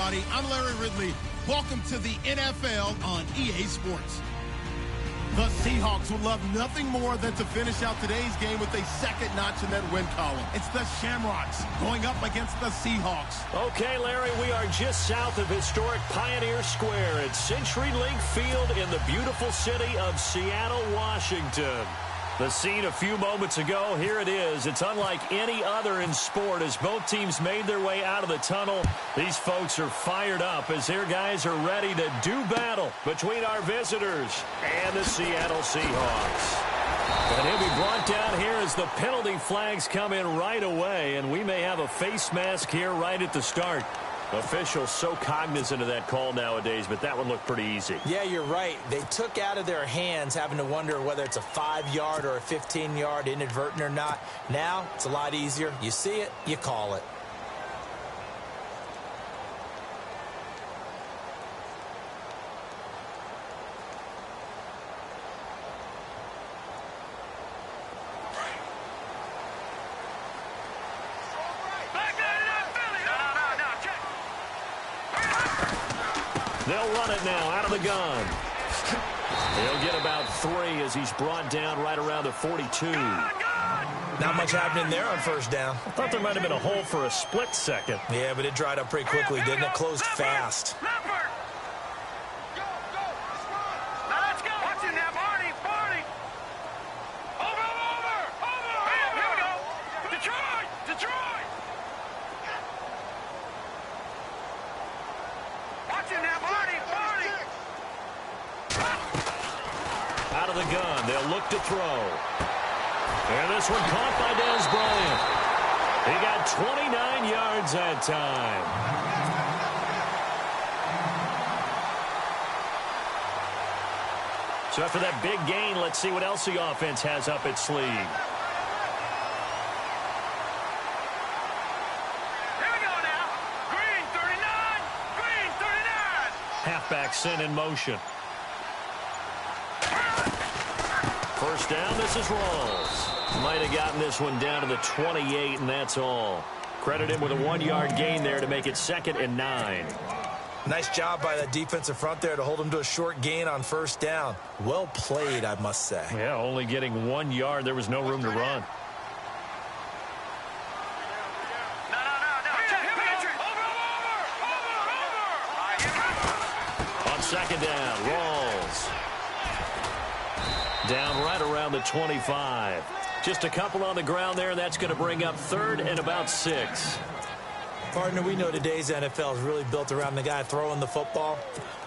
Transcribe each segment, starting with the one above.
everybody. I'm Larry Ridley. Welcome to the NFL on EA Sports. The Seahawks would love nothing more than to finish out today's game with a second notch in that win column. It's the Shamrocks going up against the Seahawks. Okay, Larry, we are just south of historic Pioneer Square at CenturyLink Field in the beautiful city of Seattle, Washington. The scene a few moments ago, here it is. It's unlike any other in sport as both teams made their way out of the tunnel. These folks are fired up as their guys are ready to do battle between our visitors and the Seattle Seahawks. And he'll be brought down here as the penalty flags come in right away, and we may have a face mask here right at the start. Officials so cognizant of that call nowadays, but that one looked pretty easy. Yeah, you're right. They took out of their hands having to wonder whether it's a 5-yard or a 15-yard inadvertent or not. Now, it's a lot easier. You see it, you call it. They'll run it now out of the gun. He'll get about 3 as he's brought down right around the 42. Not much happening there on first down. I thought there might have been a hole for a split second. Yeah, but it dried up pretty quickly, didn't it? Closed fast. Out of the gun, they'll look to throw. And this one caught by Dez Bryant. He got 29 yards that time. So after that big gain, let's see what else the offense has up its sleeve. Here we go now. Green 39. Green 39. Halfback sent in motion. First down, this is Rawls. Might have gotten this one down to the 28, and that's all. Credit him with a 1-yard gain there to make it 2nd and 9. Nice job by the defensive front there to hold him to a short gain on first down. Well played, I must say. Yeah, only getting 1 yard. There was no room to run. On second down, Rawls. Down right around the 25. Just a couple on the ground there, and that's going to bring up 3rd and about 6. Partner, we know today's NFL is really built around the guy throwing the football.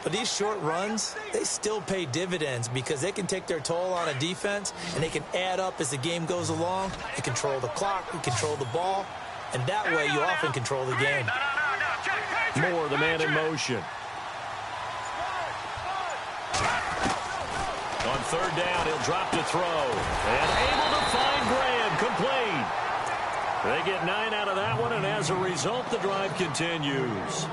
But these short runs, they still pay dividends because they can take their toll on a defense, and they can add up as the game goes along. They control the clock, they control the ball, and that way you often control the game. Moore, the man in motion. On 3rd down, he'll drop to throw. And able to find Graham, complete. They get 9 out of that one, and as a result, the drive continues.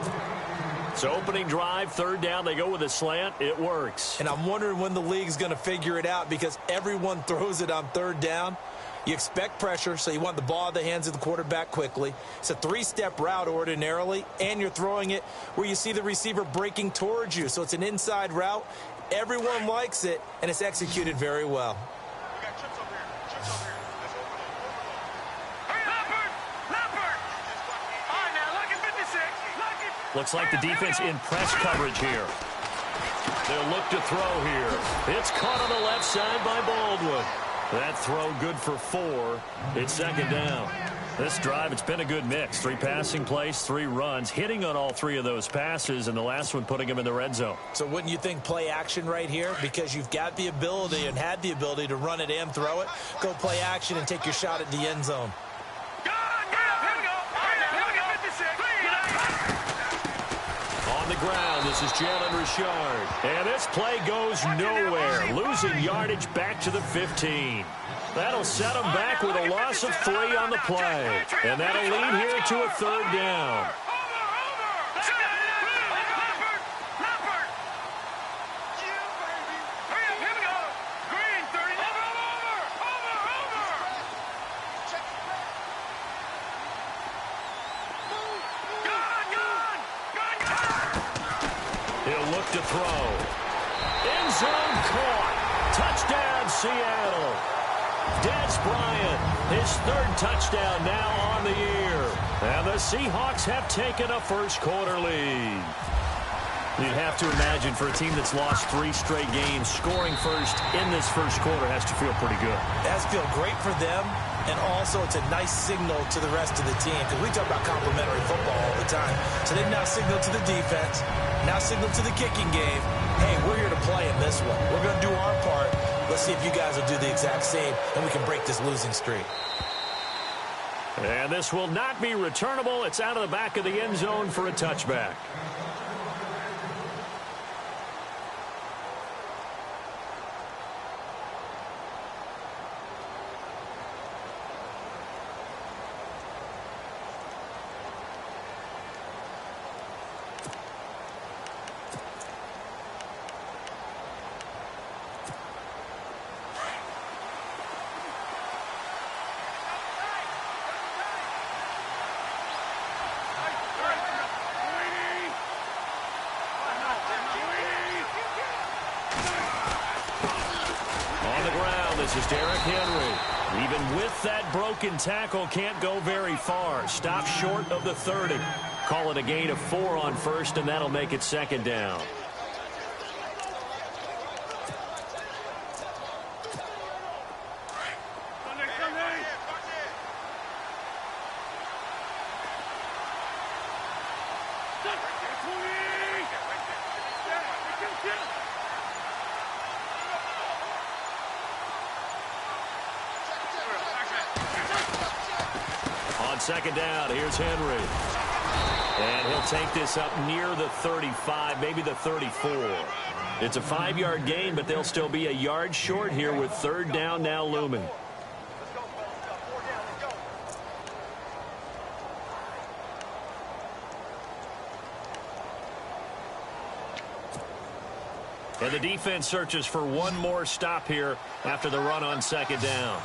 So opening drive, 3rd down, they go with a slant. It works. And I'm wondering when the league's going to figure it out because everyone throws it on 3rd down. You expect pressure, so you want the ball in the hands of the quarterback quickly. It's a 3-step route ordinarily, and you're throwing it where you see the receiver breaking towards you. So it's an inside route. Everyone likes it, and it's executed very well. Looks like the defense in press coverage here. They'll look to throw here. It's caught on the left side by Baldwin. That throw good for 4. It's 2nd down. This drive, it's been a good mix. 3 passing plays, 3 runs, hitting on all 3 of those passes, and the last one putting him in the red zone. So wouldn't you think play action right here? Because you've got the ability and had the ability to run it and throw it. Go play action and take your shot at the end zone. On the ground, this is Jalen Richard. And this play goes nowhere. Losing yardage back to the 15. That'll set them back with a loss of 3 on the play. And that'll lead here to a 3rd down. look to throw. End zone caught. Touchdown, Seattle. Des Bryant, his third touchdown now on the year. And the Seahawks have taken a first-quarter lead. You'd have to imagine for a team that's lost 3 straight games, scoring first in this first quarter has to feel pretty good. It has to feel great for them, and also it's a nice signal to the rest of the team, because we talk about complementary football all the time. So they've now signaled to the defense, now signaled to the kicking game, hey, we're here to play in this one. We're going to do our part. Let's see if you guys will do the exact same, and we can break this losing streak. And this will not be returnable. It's out of the back of the end zone for a touchback. This is Derrick Henry. Even with that broken tackle, can't go very far. Stop short of the 30. Call it a gain of 4 on first, and that'll make it second down. Second down, here's Henry. And he'll take this up near the 35, maybe the 34. It's a 5-yard gain, but they'll still be a yard short here with third down now looming. And the defense searches for one more stop here after the run on second down.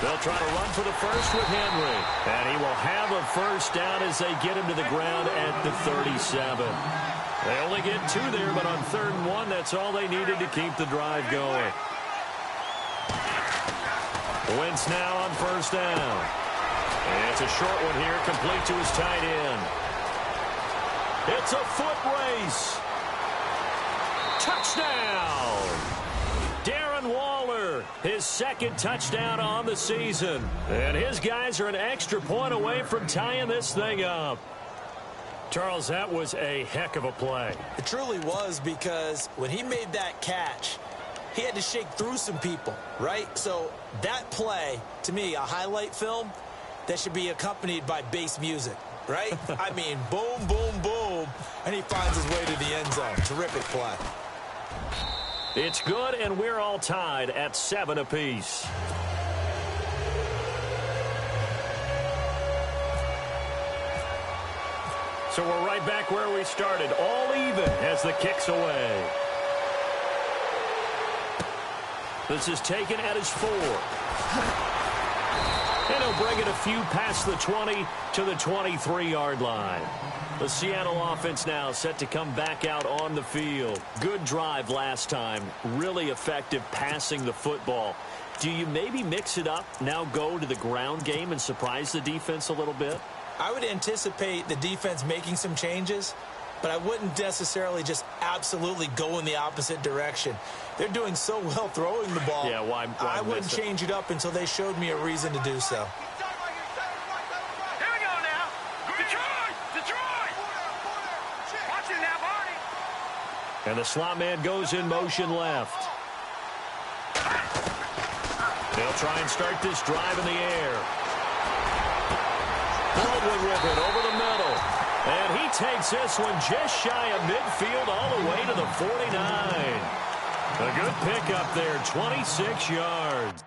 They'll try to run for the first with Henry. And he will have a first down as they get him to the ground at the 37. They only get 2 there, but on 3rd and 1, that's all they needed to keep the drive going. Wentz now on first down. And it's a short one here, complete to his tight end. It's a foot race. Touchdown! Darren Waller, his second touchdown on the season. And his guys are an extra point away from tying this thing up. Charles, that was a heck of a play. It truly was, because when he made that catch, he had to shake through some people, right? So that play, to me, a highlight film that should be accompanied by bass music, right? I mean, boom, boom, boom, and he finds his way to the end zone. Terrific play. It's good, and we're all tied at 7 apiece. So we're right back where we started, all even as the kick's away. This is taken at his 4. And he'll bring it a few past the 20 to the 23-yard line. The Seattle offense now set to come back out on the field. Good drive last time. Really effective passing the football. Do you maybe mix it up, now go to the ground game and surprise the defense a little bit? I would anticipate the defense making some changes, but I wouldn't necessarily just absolutely go in the opposite direction. They're doing so well throwing the ball. Yeah, why I wouldn't change it up until they showed me a reason to do so. And the slot man goes in motion left. They'll try and start this drive in the air. Baldwin with it over the middle. And he takes this one just shy of midfield all the way to the 49. A good pickup there, 26 yards.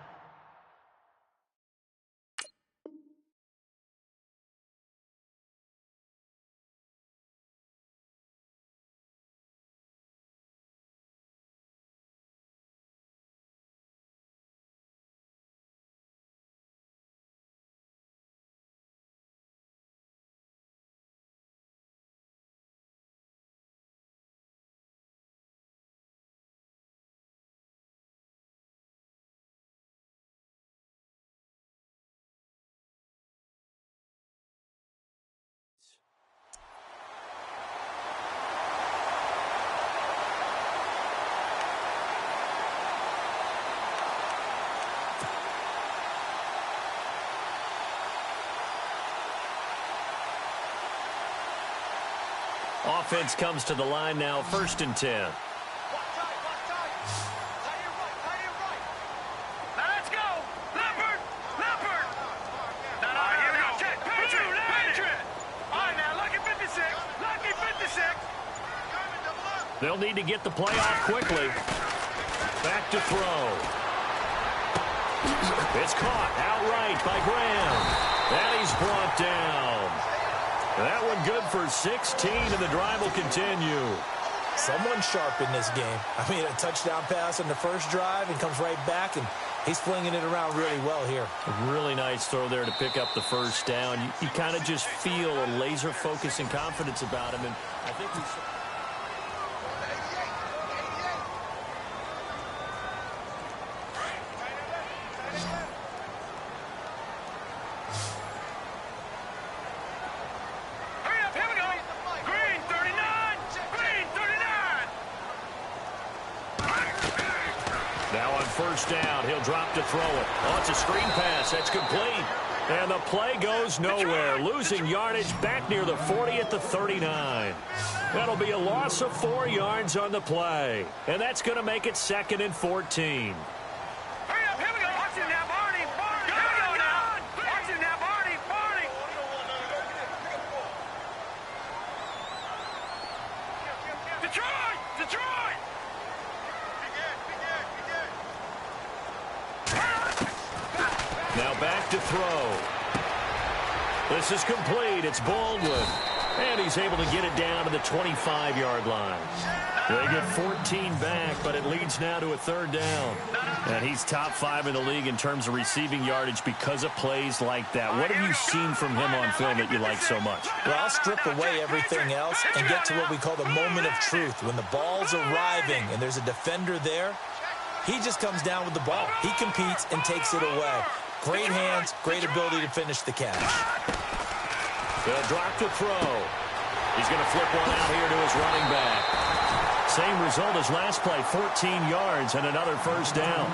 offense comes to the line now, 1st and 10. Now let's go. Leopard. Now, here we go. Check. Patriot. All right, now, lucky 56. They'll need to get the play off quickly. Back to throw. It's caught outright by Graham. And he's brought down. That one good for 16, and the drive will continue. Someone sharp in this game. I mean, a touchdown pass on the first drive and comes right back, and he's flinging it around really well here. A really nice throw there to pick up the first down. You kind of just feel a laser focus and confidence about him, and I think we saw. First down, he'll drop to throw it. Oh, it's a screen pass. That's complete. And the play goes nowhere. Losing yardage back near the 40 at the 39. That'll be a loss of 4 yards on the play. And that's going to make it 2nd and 14. Hurry up, here we go. Watch him now, Barney. Here we go now. Watch him now, Barney. Detroit. Now back to throw. This is complete. It's Baldwin. And he's able to get it down to the 25-yard line. They get 14 back, but it leads now to a 3rd down. And he's top 5 in the league in terms of receiving yardage because of plays like that. What have you seen from him on film that you like so much? Well, I'll strip away everything else and get to what we call the moment of truth. When the ball's arriving and there's a defender there, he just comes down with the ball. He competes and takes it away. Great hands, great ability to finish the catch. They'll drop to throw. He's going to flip one out here to his running back. Same result as last play, 14 yards and another first down.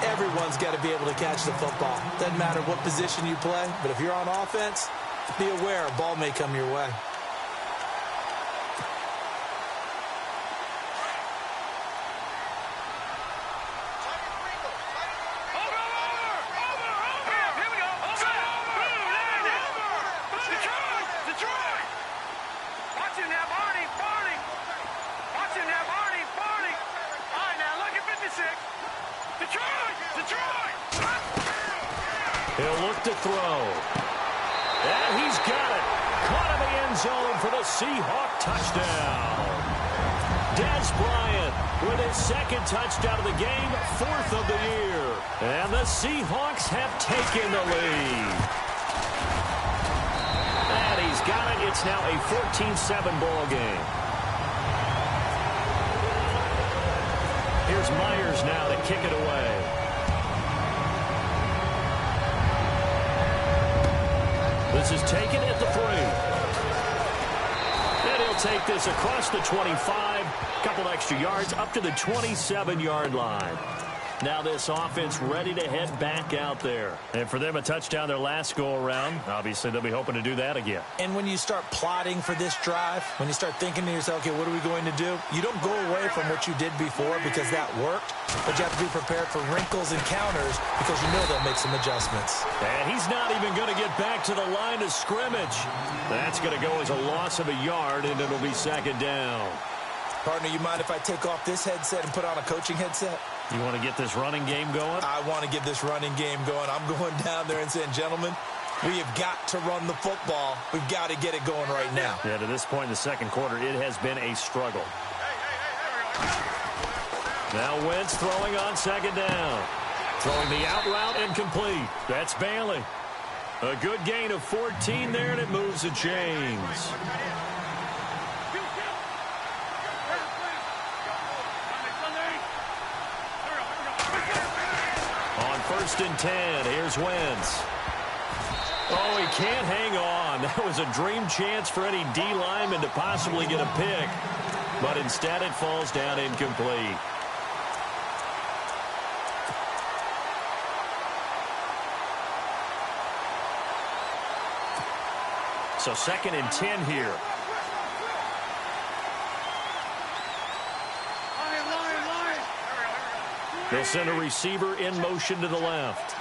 Everyone's got to be able to catch the football. Doesn't matter what position you play, but if you're on offense, be aware a ball may come your way. He'll look to throw. And he's got it. Caught in the end zone for the Seahawk touchdown. Dez Bryant with his 2nd touchdown of the game, 4th of the year. And the Seahawks have taken the lead. And he's got it. It's now a 14-7 ball game. Here's Myers now to kick it away. This is taken at the 3. And he'll take this across the 25. Couple extra yards up to the 27-yard line. Now this offense ready to head back out there. And for them, a touchdown their last go-around. Obviously, they'll be hoping to do that again. And when you start plotting for this drive, when you start thinking to yourself, okay, what are we going to do? You don't go away from what you did before because that worked, but you have to be prepared for wrinkles and counters because you know they'll make some adjustments. And he's not even going to get back to the line of scrimmage. That's going to go as a loss of a yard, and it'll be 2nd down. Partner, you mind if I take off this headset and put on a coaching headset? You want to get this running game going? I want to get this running game going. I'm going down there and saying, gentlemen, we have got to run the football. We've got to get it going right now. Yeah, to this point in the 2nd quarter, it has been a struggle. Now Wentz throwing on 2nd down. Throwing the out route incomplete. That's Bailey. A good gain of 14 there, and it moves the chains. On 1st and 10, here's Wentz. Oh, he can't hang on. That was a dream chance for any D lineman to possibly get a pick. But instead it falls down incomplete. So 2nd and 10 here. They'll send a receiver in motion to the left.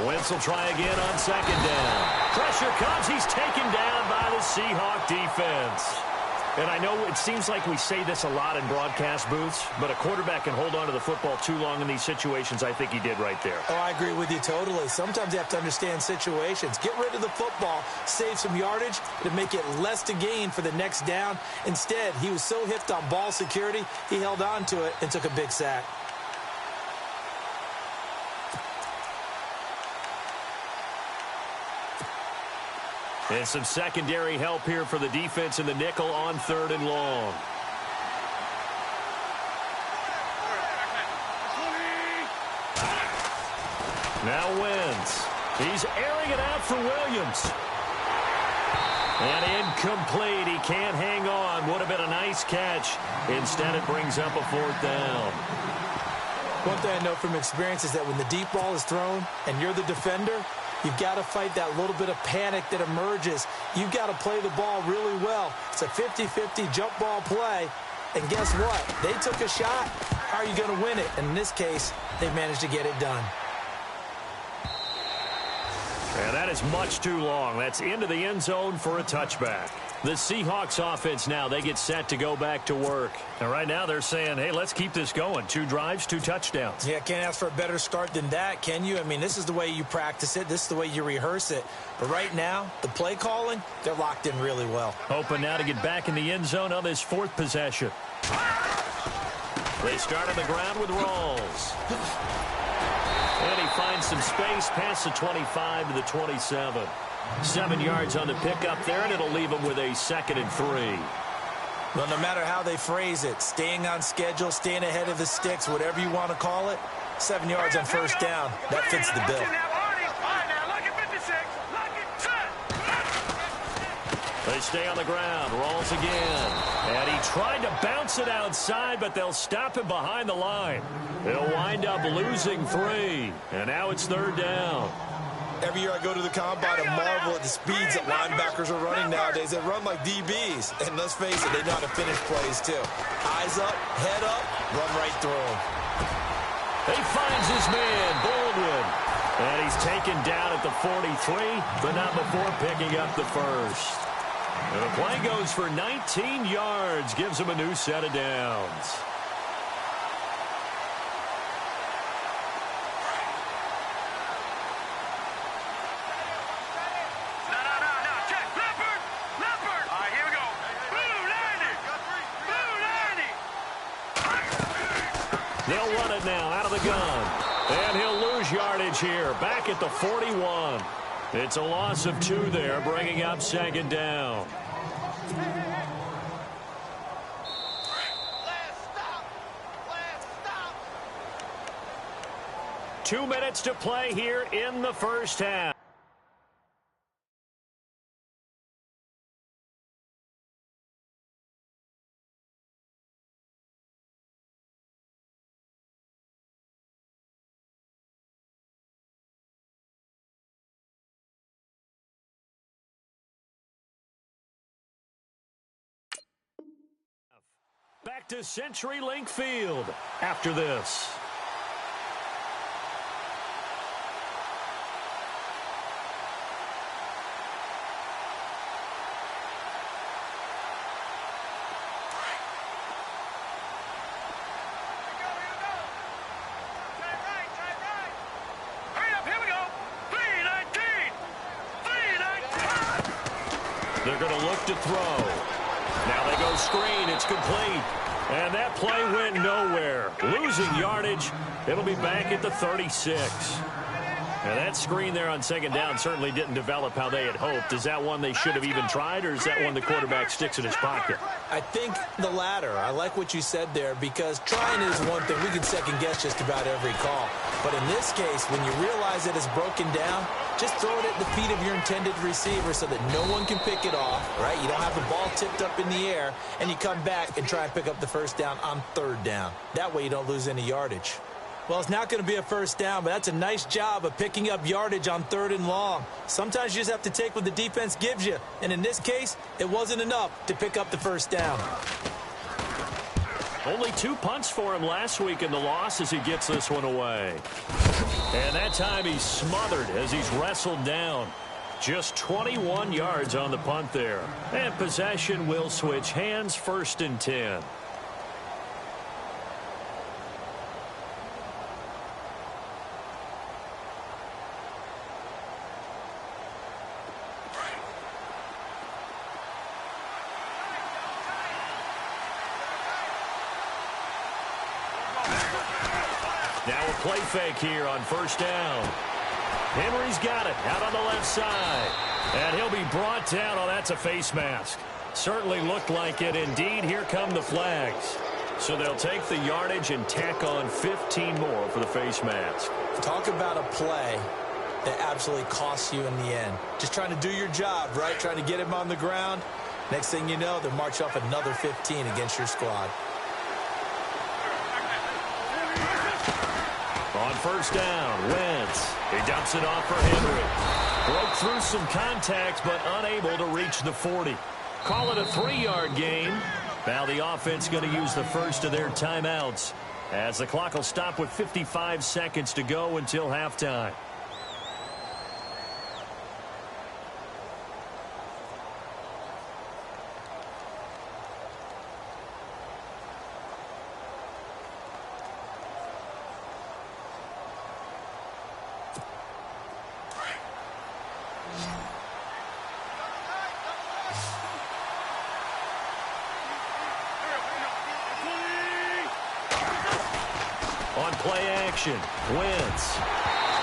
Wentz will try again on second down. Pressure comes. He's taken down by the Seahawk defense. And I know it seems like we say this a lot in broadcast booths, but a quarterback can hold on to the football too long in these situations. I think he did right there. Oh, I agree with you totally. Sometimes you have to understand situations. Get rid of the football, save some yardage to make it less to gain for the next down. Instead, he was so hipped on ball security, he held on to it and took a big sack. And some secondary help here for the defense in the nickel on 3rd and long. Now Wentz. He's airing it out for Williams. And incomplete. He can't hang on. Would have been a nice catch. Instead, it brings up a 4th down. One thing I know from experience is that when the deep ball is thrown and you're the defender, you've got to fight that little bit of panic that emerges. You've got to play the ball really well. It's a 50-50 jump ball play. And guess what? They took a shot. How are you going to win it? And in this case, they've managed to get it done. And that is much too long. That's into the end zone for a touchback. The Seahawks offense now, they get set to go back to work. And right now they're saying, hey, let's keep this going. 2 drives, 2 touchdowns. Yeah, can't ask for a better start than that, can you? I mean, this is the way you practice it. This is the way you rehearse it. But right now, the play calling, they're locked in really well. Hoping now to get back in the end zone on this 4th possession. They start on the ground with Rawls. And he finds some space past the 25 to the 27. 7 yards on the pickup there, and it'll leave him with a 2nd and 3. Well, no matter how they phrase it, staying on schedule, staying ahead of the sticks, whatever you want to call it, 7 yards on 1st down, that fits the bill. They stay on the ground. Rawls again. And he tried to bounce it outside, but they'll stop him behind the line. He'll wind up losing 3. And now it's 3rd down. Every year I go to the combine and marvel at the speeds that linebackers are running nowadays. They run like DBs. And let's face it, they know how to finish plays too. Eyes up, head up, run right through them. He finds his man, Baldwin. And he's taken down at the 43, but not before picking up the 1st. And the play goes for 19 yards, gives him a new set of downs. They'll run it now out of the gun. And he'll lose yardage here. Back at the 41. It's a loss of 2 there, bringing up 2nd down. Two minutes to play here in the 1st half. Back to CenturyLink Field after this. They're going to look to throw. Now they go screen. It's complete. And that play went nowhere. Losing yardage. It'll be back at the 36. And that screen there on 2nd down certainly didn't develop how they had hoped. Is that one they should have even tried, or is that one the quarterback sticks in his pocket? I think the latter. I like what you said there, because trying is one thing. We can second-guess just about every call. But in this case, when you realize it is broken down, just throw it at the feet of your intended receiver so that no one can pick it off, right? You don't have the ball tipped up in the air, and you come back and try and pick up the 1st down on 3rd down. That way you don't lose any yardage. Well, it's not going to be a first down, but that's a nice job of picking up yardage on 3rd and long. Sometimes you just have to take what the defense gives you, and in this case, it wasn't enough to pick up the first down. Only 2 punts for him last week in the loss as he gets this one away. And that time he's smothered as he's wrestled down. Just 21 yards on the punt there. And possession will switch hands, 1st and 10. Now a play fake here on 1st down. Henry's got it out on the left side. And he'll be brought down. Oh, that's a face mask. Certainly looked like it. Indeed, here come the flags. So they'll take the yardage and tack on 15 more for the face mask. Talk about a play that absolutely costs you in the end. Just trying to do your job, right? Trying to get him on the ground. Next thing you know, they'll march off another 15 against your squad. On 1st down, Wentz. He dumps it off for Henry. Broke through some contact, but unable to reach the 40. Call it a 3-yard gain. Now the offense going to use the first of their timeouts as the clock will stop with 55 seconds to go until halftime. On play action, Wentz.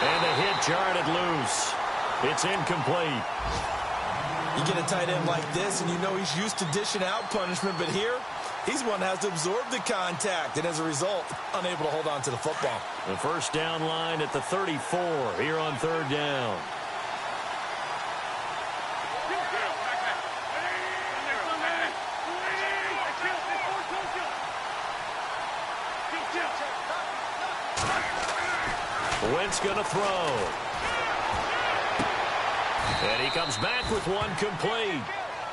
And the hit jarred it loose. It's incomplete. You get a tight end like this, and you know he's used to dishing out punishment, but here, he's one that has to absorb the contact, and as a result, unable to hold on to the football. The 1st down line at the 34 here on 3rd down. Wentz going to throw. And he comes back with one complete.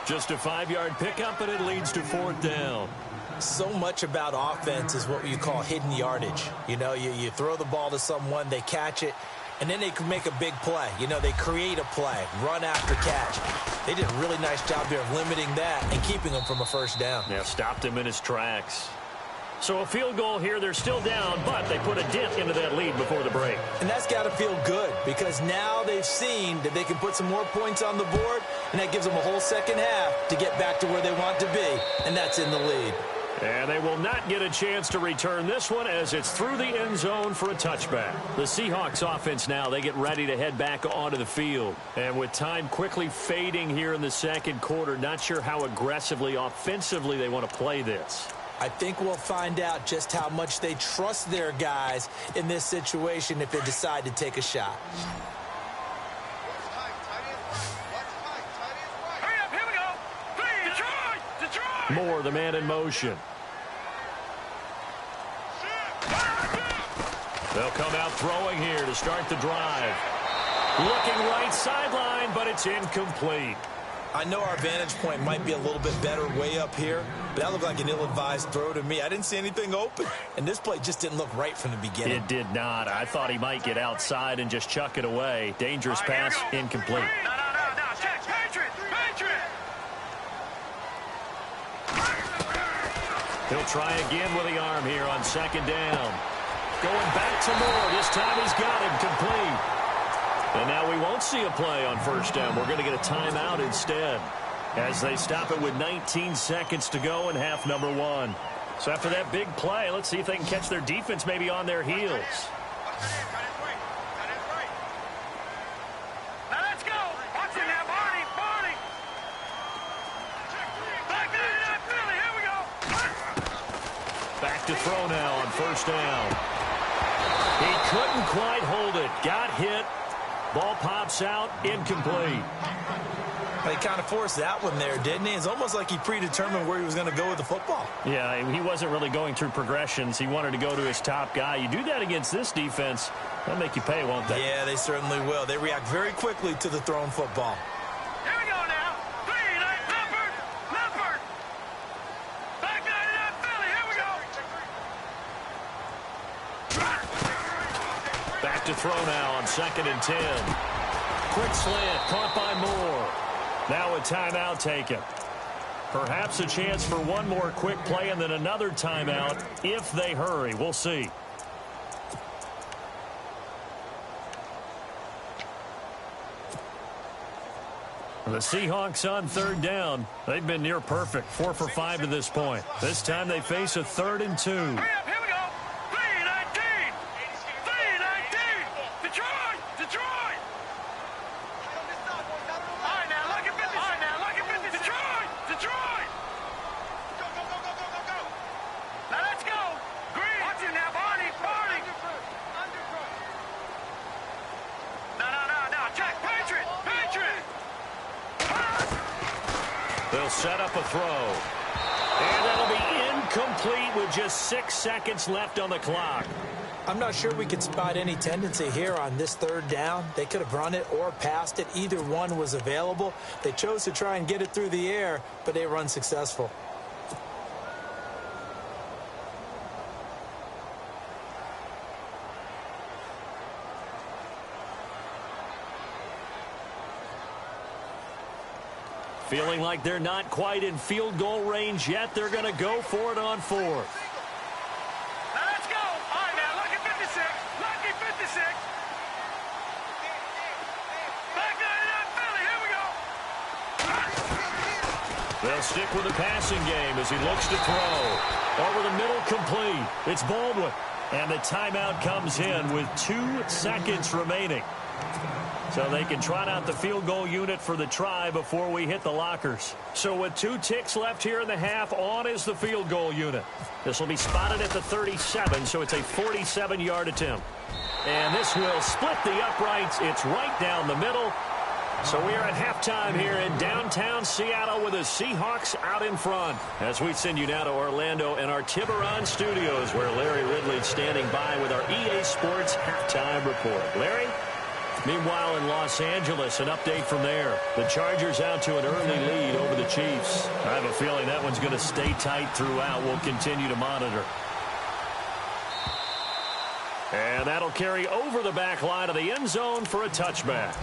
Just a 5-yard pickup, and it leads to 4th down. So much about offense is what you call hidden yardage. You know, you throw the ball to someone, they catch it, and then they can make a big play. You know, they create a play, run after catch. They did a really nice job there of limiting that and keeping him from a 1st down. Yeah, stopped him in his tracks. So a field goal here. They're still down, but they put a dent into that lead before the break. And that's got to feel good because now they've seen that they can put some more points on the board, and that gives them a whole second half to get back to where they want to be, and that's in the lead. And they will not get a chance to return this one as it's through the end zone for a touchback. The Seahawks offense now, they get ready to head back onto the field. And with time quickly fading here in the 2nd quarter, not sure how aggressively, offensively they want to play this. I think we'll find out just how much they trust their guys in this situation if they decide to take a shot. Hurry up, here we go. Detroit! Moore, the man in motion. They'll come out throwing here to start the drive. Looking right sideline, but it's incomplete. I know our vantage point might be a little bit better way up here, but that looked like an ill-advised throw to me. I didn't see anything open, and this play just didn't look right from the beginning. It did not. I thought he might get outside and just chuck it away. Dangerous pass, incomplete. No. Check. Patriot! He'll try again with the arm here on 2nd down. Going back to Moore. This time he's got him complete. And now we won't see a play on 1st down. We're going to get a timeout instead as they stop it with 19 seconds to go in half number 1. So after that big play, let's see if they can catch their defense maybe on their heels. Now let's go. Watch it now, Barney. Back there, not Philly. Here we go. Back to throw now on 1st down. He couldn't quite hold it. Got hit. Ball pops out, incomplete. He kind of forced that one there, didn't he? It's almost like he predetermined where he was going to go with the football. Yeah, he wasn't really going through progressions. He wanted to go to his top guy. You do that against this defense, they'll make you pay, won't they? Yeah, they certainly will. They react very quickly to the thrown football. Here we go now. Leopard. Back 99 Philly. Here we go. Back to throw now on 2nd and 10. Quick slant, caught by Moore. Now a timeout taken. Perhaps a chance for one more quick play and then another timeout if they hurry. We'll see. The Seahawks on 3rd down. They've been near perfect, 4 for 5 to this point. This time they face a 3rd and 2. Hurry up. Here we go. 319. Detroit. All right, now, look at 50. Detroit. Go. Now, let's go. Green. Watch it now, Barney. No. Check. Patriot. They'll set up a throw. And that'll be incomplete with just 6 seconds left on the clock. I'm not sure we could spot any tendency here on this 3rd down. They could have run it or passed it. Either one was available. They chose to try and get it through the air, but they were unsuccessful. Feeling like they're not quite in field goal range yet. They're going to go for it on 4th. Now, let's go. All right, now, look at 56. Lucky 56. Back 99 Philly. Here we go. They'll stick with the passing game as he looks to throw. Over the middle, complete. It's Baldwin. And the timeout comes in with 2 seconds remaining. So they can trot out the field goal unit for the try before we hit the lockers. So with 2 ticks left here in the half, on is the field goal unit. This will be spotted at the 37, so it's a 47-yard attempt. And this will split the uprights. It's right down the middle. So we are at halftime here in downtown Seattle with the Seahawks out in front. As we send you now to Orlando and our Tiburon studios, where Larry Ridley's standing by with our EA Sports halftime report. Larry? Meanwhile, in Los Angeles, an update from there. The Chargers out to an early lead over the Chiefs. I have a feeling that one's going to stay tight throughout. We'll continue to monitor. And that'll carry over the back line of the end zone for a touchback.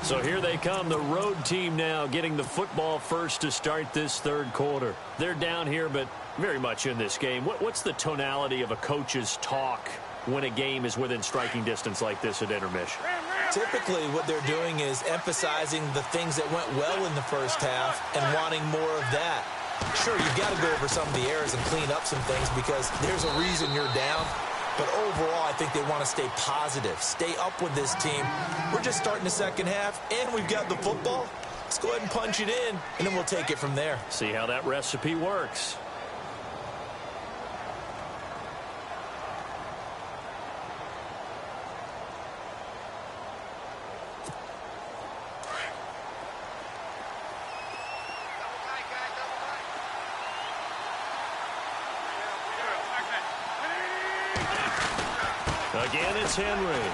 So here they come, the road team now getting the football first to start this 3rd quarter. They're down here, but very much in this game. What's the tonality of a coach's talk when a game is within striking distance like this at intermission? Typically, what they're doing is emphasizing the things that went well in the first half and wanting more of that. Sure, you've got to go over some of the errors and clean up some things because there's a reason you're down. But overall, I think they want to stay positive, stay up with this team. We're just starting the second half, and we've got the football. Let's go ahead and punch it in, and then we'll take it from there. See how that recipe works. Again, it's Henry.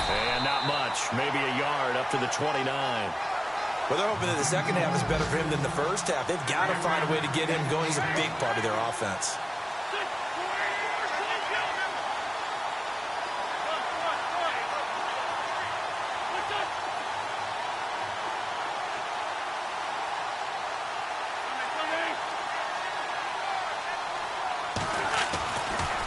And not much. Maybe a yard up to the 29. Well, they're hoping that the second half is better for him than the first half. They've got to find a way to get him going. He's a big part of their offense.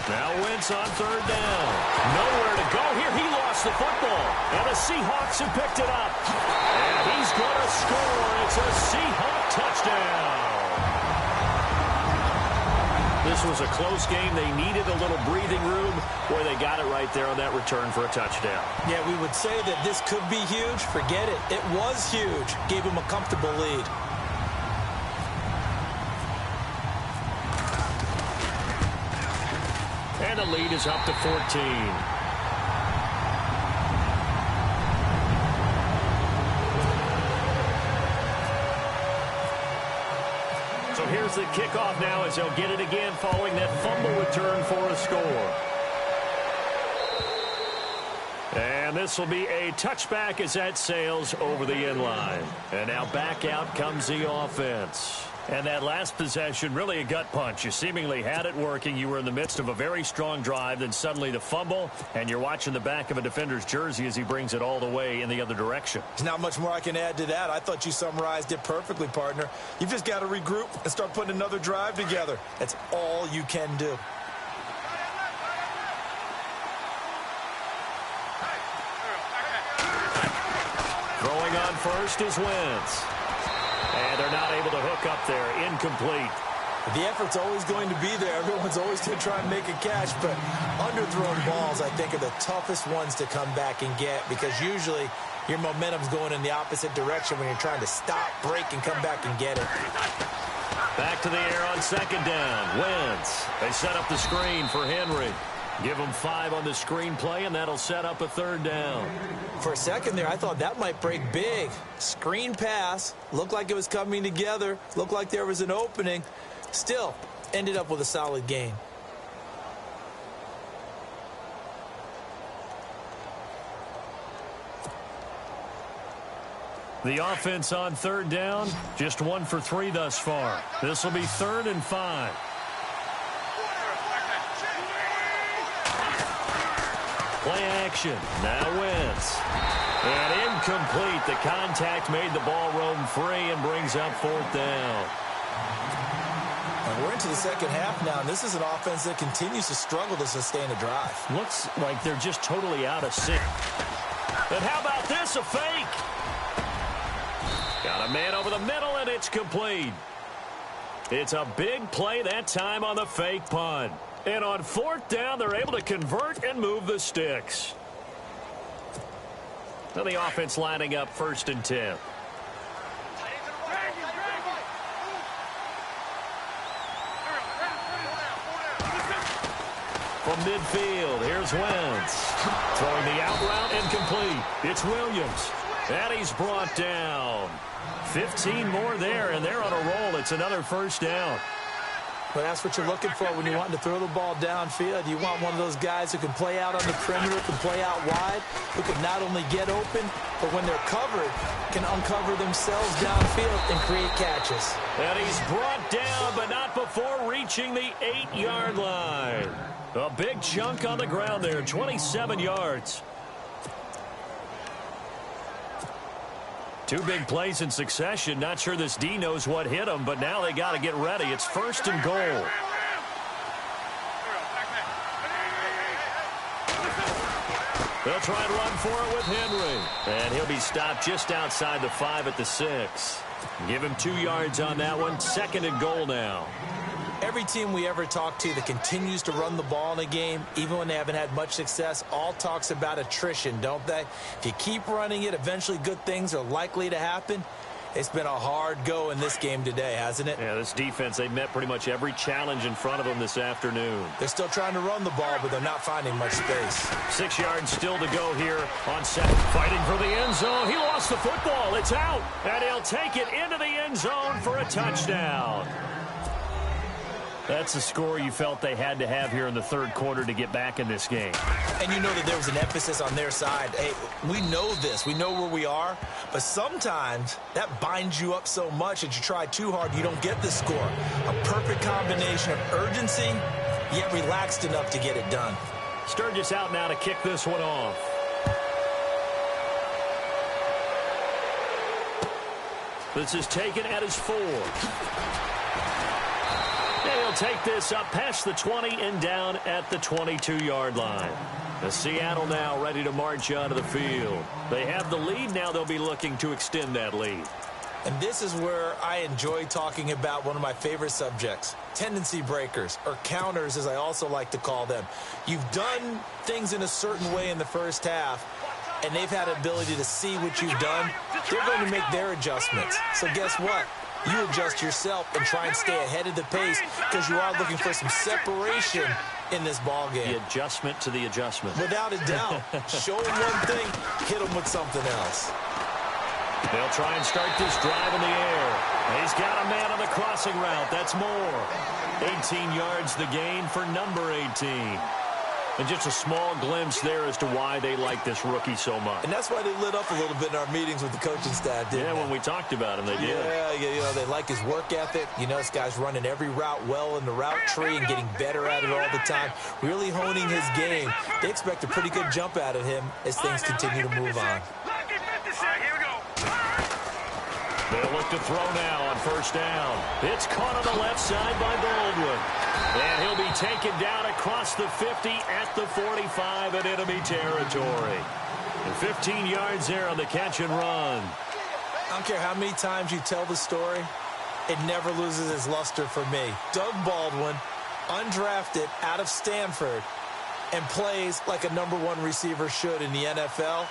Now Wentz on 3rd down. Nowhere to go here. He lost the football. And the Seahawks have picked it up. And he's going to score. It's a Seahawk touchdown. This was a close game. They needed a little breathing room. Boy, they got it right there on that return for a touchdown. Yeah, we would say that this could be huge. Forget it. It was huge. Gave him a comfortable lead. And the lead is up to 14. So here's the kickoff now as they'll get it again following that fumble return for a score. And this will be a touchback as that sails over the end line. And now back out comes the offense. And that last possession, really a gut punch. You seemingly had it working. You were in the midst of a very strong drive. Then suddenly the fumble, and you're watching the back of a defender's jersey as he brings it all the way in the other direction. There's not much more I can add to that. I thought you summarized it perfectly, partner. You've just got to regroup and start putting another drive together. That's all you can do. Throwing on first is Wentz. And they're not able to hook up there. Incomplete. The effort's always going to be there. Everyone's always going to try and make a catch, but underthrown balls, I think, are the toughest ones to come back and get because usually your momentum's going in the opposite direction when you're trying to stop, break, and come back and get it. Back to the air on second down. Wentz. They set up the screen for Henry. Give him 5 on the screen play, and that'll set up a third down. For a second there, I thought that might break big. Screen pass. Looked like it was coming together. Looked like there was an opening. Still, ended up with a solid gain. The offense on third down, just 1 for 3 thus far. This will be 3rd and 5. Play action. Now Wentz. And incomplete. The contact made the ball roam free and brings up 4th down. And we're into the second half now, and this is an offense that continues to struggle to sustain a drive. Looks like they're just totally out of sync. But how about this? A fake. Got a man over the middle, and it's complete. It's a big play that time on the fake punt. And on 4th down, they're able to convert and move the sticks. So the offense lining up 1st and 10. From midfield, here's Wentz. Throwing the out route incomplete. It's Williams. And he's brought down. 15 more there, and they're on a roll. It's another 1st down. But that's what you're looking for when you want to throw the ball downfield. You want one of those guys who can play out on the perimeter, can play out wide, who can not only get open, but when they're covered, can uncover themselves downfield and create catches. And he's brought down, but not before reaching the 8-yard line. A big chunk on the ground there, 27 yards. 2 big plays in succession. Not sure this D knows what hit them, but now they got to get ready. It's 1st and goal. They'll try and run for it with Henry. And he'll be stopped just outside the 5 at the 6. Give him 2 yards on that one. 2nd and goal now. Every team we ever talk to that continues to run the ball in a game, even when they haven't had much success, all talks about attrition, don't they? If you keep running it, eventually good things are likely to happen. It's been a hard go in this game today, hasn't it? Yeah, this defense, they met pretty much every challenge in front of them this afternoon. They're still trying to run the ball, but they're not finding much space. 6 yards still to go here on second. Fighting for the end zone. He lost the football. It's out. And he'll take it into the end zone for a touchdown. That's the score you felt they had to have here in the 3rd quarter to get back in this game. And you know that there was an emphasis on their side. Hey, we know this. We know where we are. But sometimes that binds you up so much that you try too hard, you don't get the score. A perfect combination of urgency, yet relaxed enough to get it done. Sturgis out now to kick this one off. This is taken at his 4. He'll take this up past the 20 and down at the 22-yard line. The Seattle now ready to march out of the field. They have the lead. Now they'll be looking to extend that lead. And this is where I enjoy talking about one of my favorite subjects, tendency breakers, or counters as I also like to call them. You've done things in a certain way in the first half, and they've had an ability to see what you've done. They're going to make their adjustments. So guess what? You adjust yourself and try and stay ahead of the pace because you are looking for some separation in this ball game. The adjustment to the adjustment. Without a doubt. Show them one thing, hit them with something else. They'll try and start this drive in the air. He's got a man on the crossing route. That's more. 18 yards the gain for number 18. And just a small glimpse there as to why they like this rookie so much. And that's why they lit up a little bit in our meetings with the coaching staff, didn't they? When we talked about him, they did. Yeah, they like his work ethic. This guy's running every route well in the route tree and getting better at it all the time, really honing his game. They expect a pretty good jump out of him as things continue to move on. They'll look to throw now on first down. It's caught on the left side by Baldwin. And he'll be taken down across the 50 at the 45 in enemy territory. And 15 yards there on the catch and run. I don't care how many times you tell the story, it never loses its luster for me. Doug Baldwin, undrafted out of Stanford, and plays like a #1 receiver should in the NFL.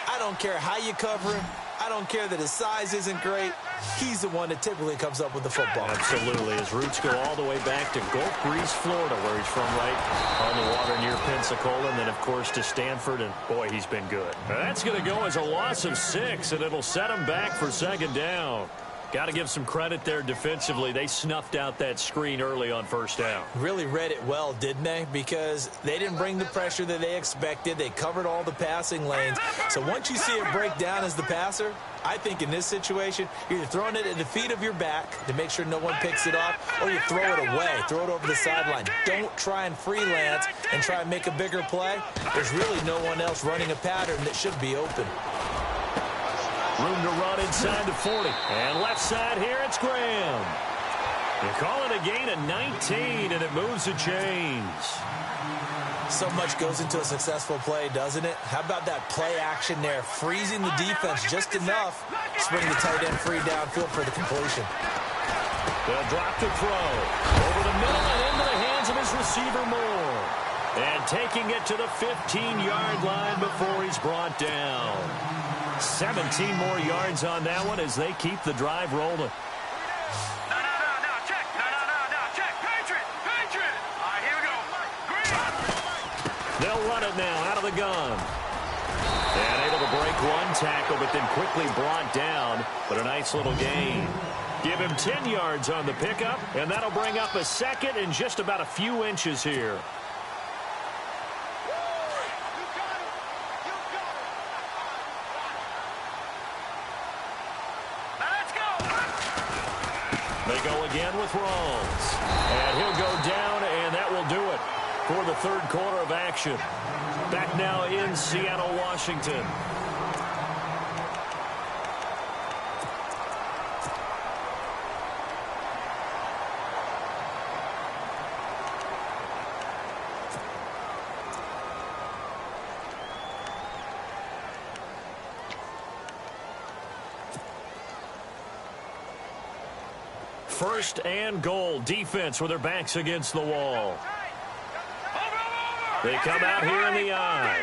I don't care how you cover him. I don't care that his size isn't great. He's the one that typically comes up with the football. Absolutely. His roots go all the way back to Gulf Breeze, Florida, where he's from, right on the water near Pensacola, and then, of course, to Stanford, and, boy, he's been good. That's going to go as a loss of 6, and it'll set him back for second down. Got to give some credit there defensively. They snuffed out that screen early on first down. Really read it well, didn't they? Because they didn't bring the pressure that they expected. They covered all the passing lanes. So once you see it break down as the passer, I think in this situation, you're either throwing it at the feet of your back to make sure no one picks it off, or you throw it away, throw it over the sideline. Don't try and freelance and try and make a bigger play. There's really no one else running a pattern that should be open. Room to run inside the 40. And left side here, it's Graham. You call it a gain of 19, and it moves the chains. So much goes into a successful play, doesn't it? How about that play action there? Freezing the defense just enough to bring the tight end free downfield for the completion. They'll drop the throw. Over the middle and into the hands of his receiver Moore. And taking it to the 15-yard line before he's brought down. 17 more yards on that one as they keep the drive rolling. Check. Patriot. All right, here we go. They'll run it now out of the gun. And able to break one tackle, but then quickly brought down. But a nice little gain. Give him 10 yards on the pickup, and that'll bring up a second in just about a few inches here. They go again with Rawls. And he'll go down, and that will do it for the third quarter of action. Back now in Seattle, Washington. First and goal. Defense with their backs against the wall. They come out here in the eye.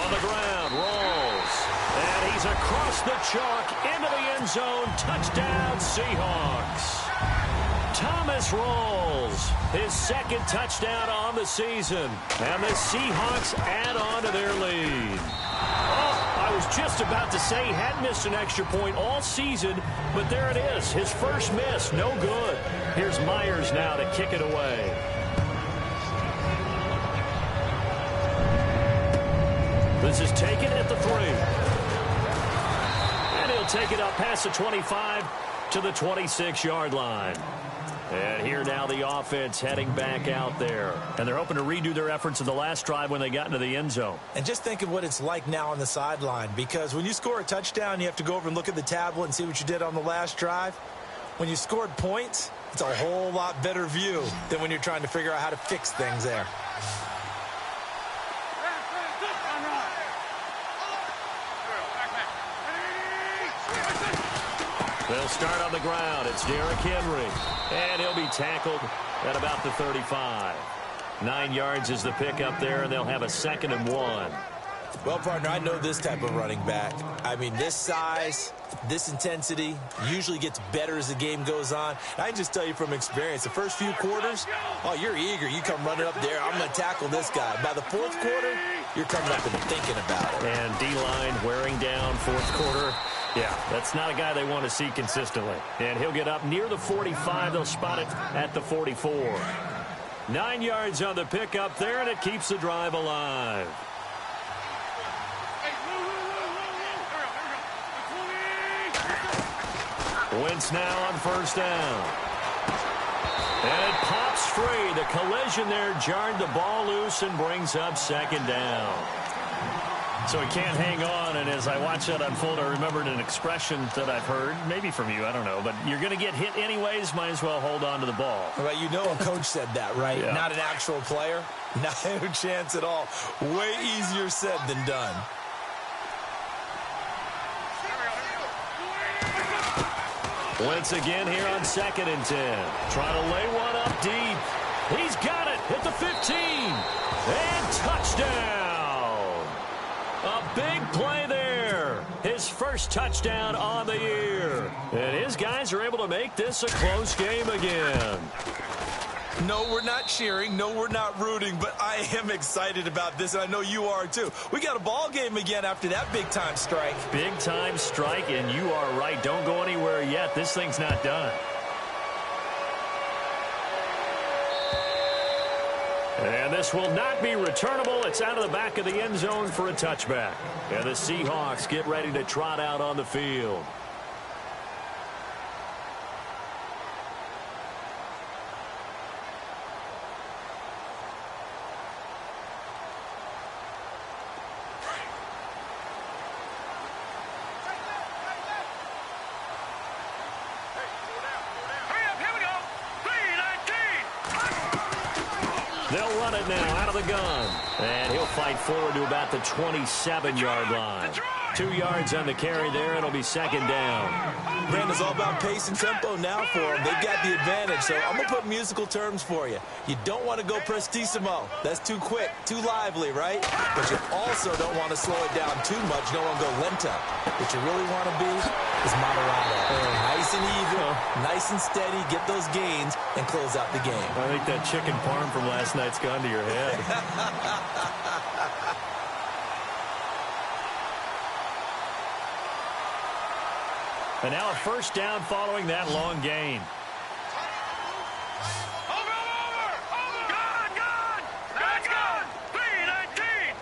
On the ground, Rawls. And he's across the chalk into the end zone. Touchdown, Seahawks. Thomas Rawls, his second touchdown on the season. And the Seahawks add on to their lead. I was just about to say he hadn't missed an extra point all season, but there it is. His first miss, no good. Here's Myers now to kick it away. This is taken at the 3. And he'll take it up past the 25 to the 26-yard line. And here now the offense heading back out there. And they're hoping to redo their efforts in the last drive when they got into the end zone. And just think of what it's like now on the sideline. Because when you score a touchdown, you have to go over and look at the tablet and see what you did on the last drive. When you scored points, it's a whole lot better view than when you're trying to figure out how to fix things there. They'll start on the ground. It's Derrick Henry. And he'll be tackled at about the 35. 9 yards is the pickup there, and they'll have a 2nd and 1. Well, partner, I know this type of running back. I mean, this size, this intensity usually gets better as the game goes on. I can just tell you from experience, the first few quarters, oh, you're eager. You come running up there, I'm going to tackle this guy. By the fourth quarter, you're coming up and thinking about it. And D-line wearing down fourth quarter. Yeah, that's not a guy they want to see consistently. And he'll get up near the 45. They'll spot it at the 44. 9 yards on the pickup there, and it keeps the drive alive. Wentz now on first down. And it pops free. The collision there jarred the ball loose and brings up second down. So he can't hang on, and as I watch that unfold, I remembered an expression that I've heard, maybe from you, I don't know, but you're going to get hit anyways, might as well hold on to the ball. Well, you know a coach said that, right? Yeah. Not an actual player. No chance at all. Way easier said than done. Wentz again here on 2nd and 10. Trying to lay one up deep. He's got it at the 15. And touchdown. A big play there. His first touchdown on the year. And his guys are able to make this a close game again. No, we're not cheering. No, we're not rooting. But I am excited about this, and I know you are too. We got a ball game again after that big-time strike. Big-time strike, and you are right. Don't go anywhere yet. This thing's not done. And this will not be returnable. It's out of the back of the end zone for a touchback. And the Seahawks get ready to trot out on the field. They'll run it now out of the gun. And he'll fight forward to about the 27-yard line. 2 yards on the carry there. It'll be second down. Brandon's all about pace and tempo now for them. They've got the advantage, so I'm going to put musical terms for you. You don't want to go prestissimo. That's too quick, too lively, right? But you also don't want to slow it down too much. You don't want to go lento. What you really want to be is moderado. Nice and even, nice and steady, get those gains, and close out the game. I think that chicken parm from last night's gone to your head. And now a first down following that long gain. Gone! 319!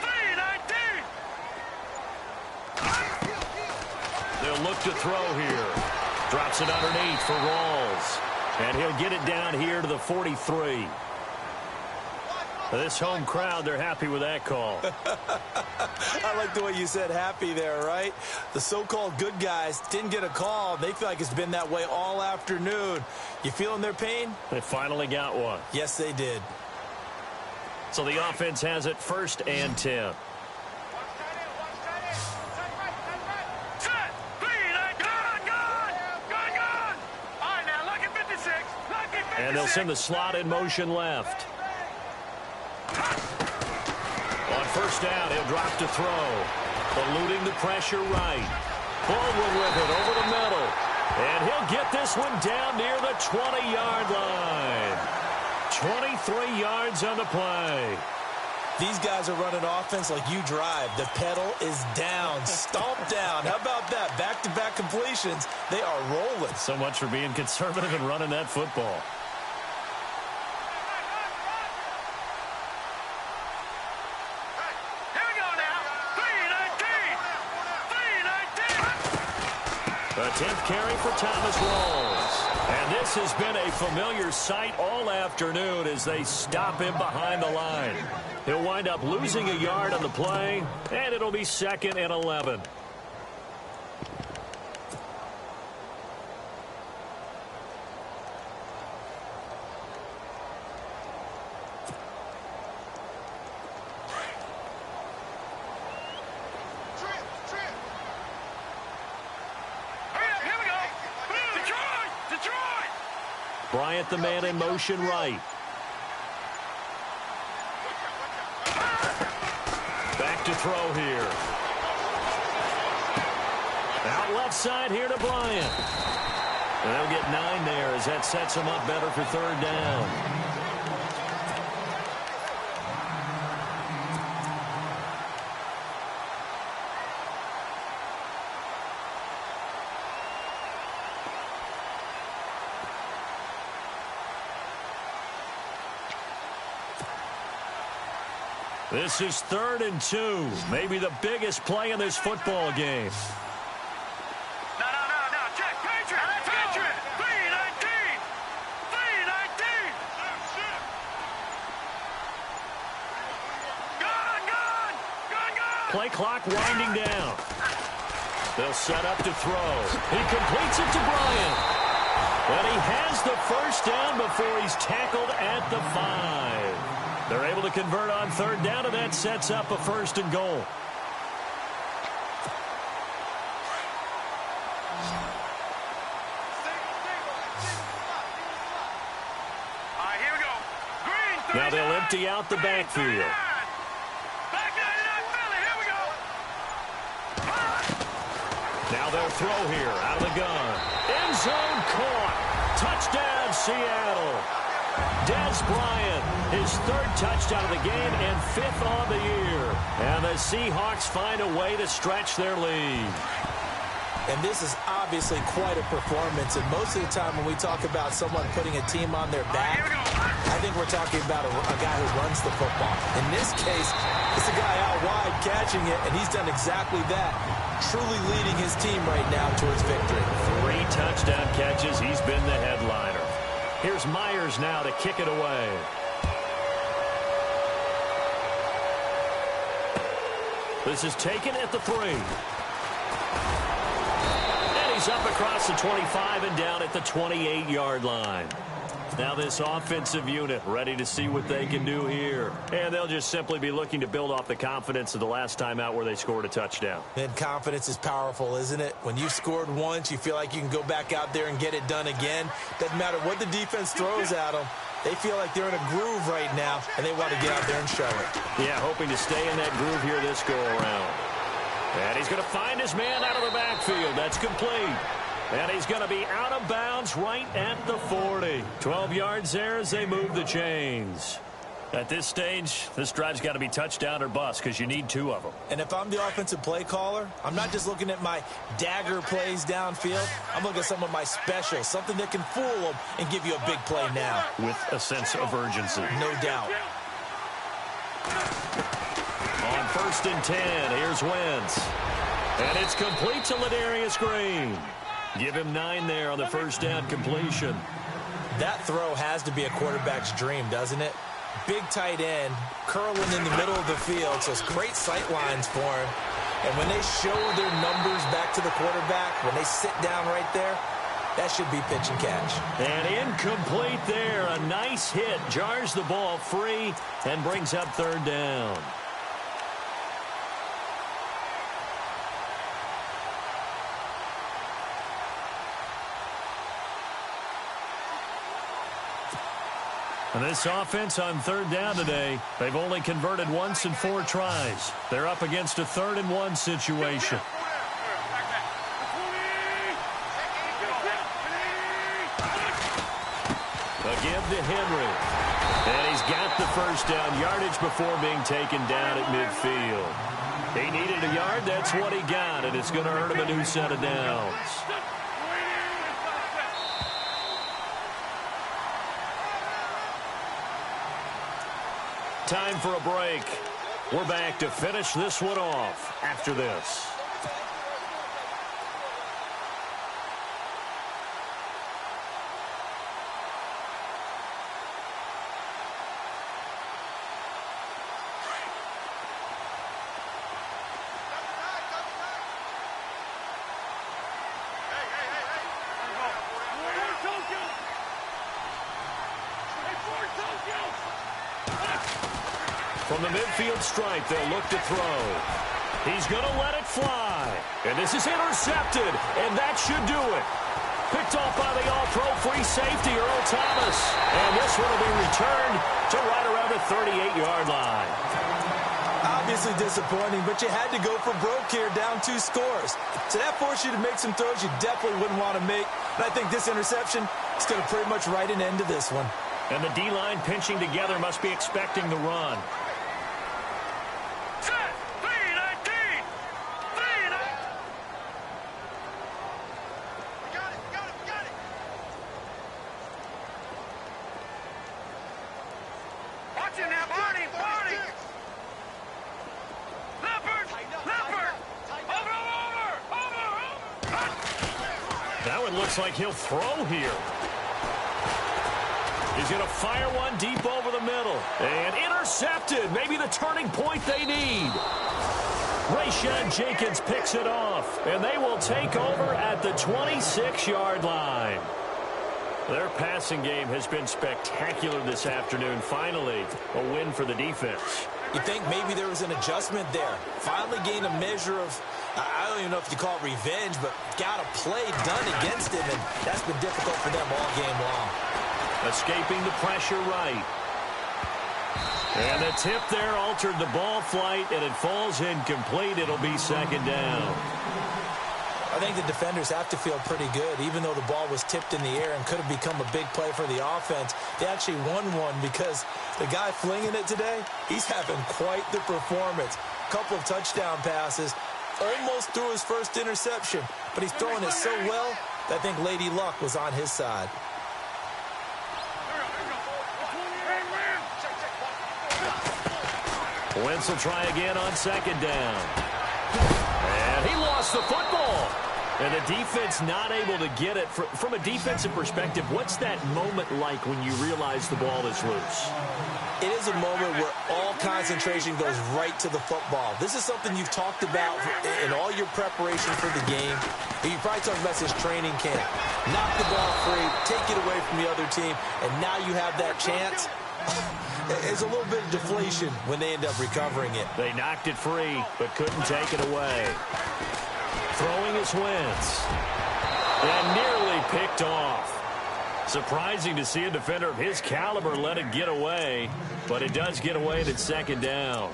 319! They'll look to throw here. Drops it underneath for Rawls. And he'll get it down here to the 43. This home crowd, they're happy with that call. I like the way you said happy there, right? The so-called good guys didn't get a call. They feel like it's been that way all afternoon. You feeling their pain? They finally got one. Yes, they did. So the offense has it 1st and 10. And they'll send the slot in motion left. On first down, he'll drop to throw. Eluding the pressure right. Baldwin with it over the middle. And he'll get this one down near the 20-yard line. 23 yards on the play. These guys are running offense like you drive. The pedal is down, stomped down. How about that? Back-to-back completions. They are rolling. So much for being conservative and running that football. A 10th carry for Thomas Rawls. And this has been a familiar sight all afternoon as they stop him behind the line. He'll wind up losing a yard on the play, and it'll be 2nd and 11. Bryant, the man in motion right. Back to throw here. Out left side here to Bryant. And they'll get 9 there as that sets him up better for 3rd down. This is 3rd and 2. Maybe the biggest play in this football game. No. Check. Patriot. Patriot. 319. 319. Gun. Play clock winding down. They'll set up to throw. He completes it to Bryant. And he has the first down before he's tackled at the 5. They're able to convert on 3rd down, and that sets up a 1st and goal. All right, here we go. Green. Now they'll empty out the backfield. Back 99 Philly. Here we go. Now they'll throw here out of the gun. End zone caught. Touchdown, Seattle. Dez Bryant, his 3rd touchdown of the game and 5th on the year. And the Seahawks find a way to stretch their lead. And this is obviously quite a performance. And most of the time when we talk about someone putting a team on their back, I think we're talking about a guy who runs the football. In this case, it's a guy out wide catching it, and he's done exactly that, truly leading his team right now towards victory. 3 touchdown catches. He's been the headliner. Here's Myers now to kick it away. This is taken at the 3. And he's up across the 25 and down at the 28-yard line. Now this offensive unit ready to see what they can do here. And they'll just simply be looking to build off the confidence of the last time out where they scored a touchdown. And confidence is powerful, isn't it? When you've scored once, you feel like you can go back out there and get it done again. Doesn't matter what the defense throws at them. They feel like they're in a groove right now, and they want to get out there and show it. Yeah, hoping to stay in that groove here this go-around. And he's going to find his man out of the backfield. That's complete. And he's going to be out of bounds right at the 40. 12 yards there as they move the chains. At this stage, this drive's got to be touchdown or bust because you need 2 of them. And if I'm the offensive play caller, I'm not just looking at my dagger plays downfield. I'm looking at some of my specials, something that can fool them and give you a big play now. With a sense of urgency. No doubt. On 1st and 10, here's Wentz. And it's complete to Ladarius Green. Give him 9 there on the 1st down completion. That throw has to be a quarterback's dream, doesn't it? Big tight end, curling in the middle of the field, so it's great sight lines for him. And when they show their numbers back to the quarterback, when they sit down right there, that should be pitch and catch. And incomplete there. A nice hit. Jars the ball free and brings up 3rd down. And this offense on 3rd down today, they've only converted once in 4 tries. They're up against a 3rd and 1 situation. Again to Henry. And he's got the 1st down yardage before being taken down at midfield. He needed a yard. That's what he got, and it's going to earn him a new set of downs. Time for a break. We're back to finish this one off after this. From the midfield stripe, they'll look to throw. He's going to let it fly. And this is intercepted, and that should do it. Picked off by the all-pro free safety, Earl Thomas. And this one will be returned to right around the 38-yard line. Obviously disappointing, but you had to go for broke here, down 2 scores. So that forced you to make some throws you definitely wouldn't want to make. And I think this interception is going to pretty much write an end to this one. And the D-line pinching together must be expecting the run. Now it looks like he'll throw here. He's going to fire one deep over the middle. And intercepted. Maybe the turning point they need. Rayshawn Jenkins picks it off. And they will take over at the 26-yard line. Their passing game has been spectacular this afternoon. Finally, a win for the defense. You think maybe there was an adjustment there. Finally gained a measure of, I don't even know if you call it revenge, but got a play done against him, and that's been difficult for them all game long. Escaping the pressure right. And the tip there altered the ball flight, and it falls incomplete. It'll be second down. I think the defenders have to feel pretty good. Even though the ball was tipped in the air and could have become a big play for the offense, they actually won one because the guy flinging it today, he's having quite the performance. Couple of touchdown passes, almost threw his first interception, but he's throwing it so well that I think Lady Luck was on his side. Wentz will try again on second down. And he lost the football. And the defense not able to get it. From a defensive perspective, what's that moment like when you realize the ball is loose? It is a moment where all concentration goes right to the football. This is something you've talked about in all your preparation for the game. You probably talked about this training camp. Knock the ball free, take it away from the other team, and now you have that chance. It's a little bit of deflation when they end up recovering it. They knocked it free, but couldn't take it away. Throwing his Wentz. And nearly picked off. Surprising to see a defender of his caliber let it get away, but it does get away at second down.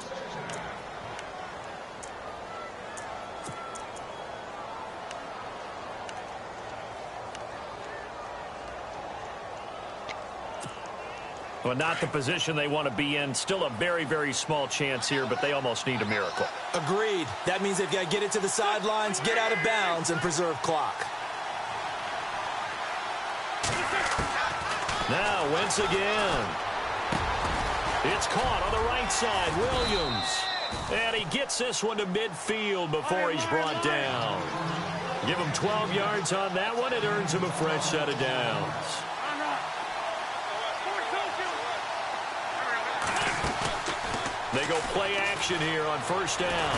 Well, not the position they want to be in. Still a very, very small chance here, but they almost need a miracle. Agreed. That means they've got to get it to the sidelines, get out of bounds, and preserve clock. Now, Wentz again. It's caught on the right side. Williams. And he gets this one to midfield before he's brought down. Give him 12 yards on that one. It earns him a fresh set of downs. They go play action here on first down.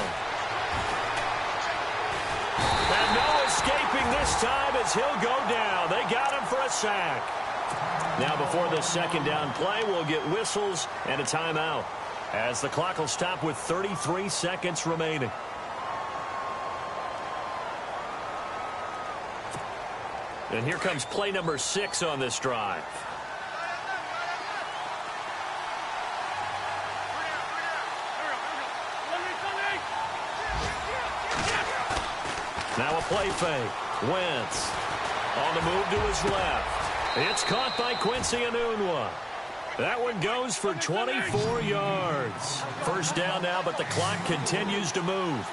And no escaping this time as he'll go down. They got him for a sack. Now before the second down play, we'll get whistles and a timeout as the clock will stop with 33 seconds remaining. And here comes play number 6 on this drive. Now a play fake. Wentz on the move to his left. It's caught by Quincy Enunwa. That one goes for 24 yards. First down now, but the clock continues to move.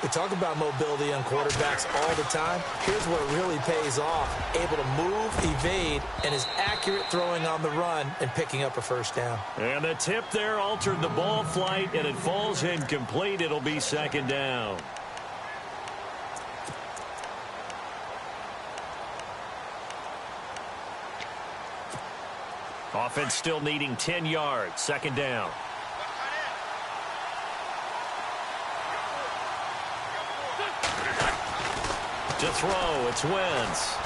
We talk about mobility on quarterbacks all the time. Here's where it really pays off. Able to move, evade, and is accurate throwing on the run and picking up a first down. And the tip there altered the ball flight, and it falls incomplete. It'll be second down. Offense still needing 10 yards. Second down. To throw, it's Wentz.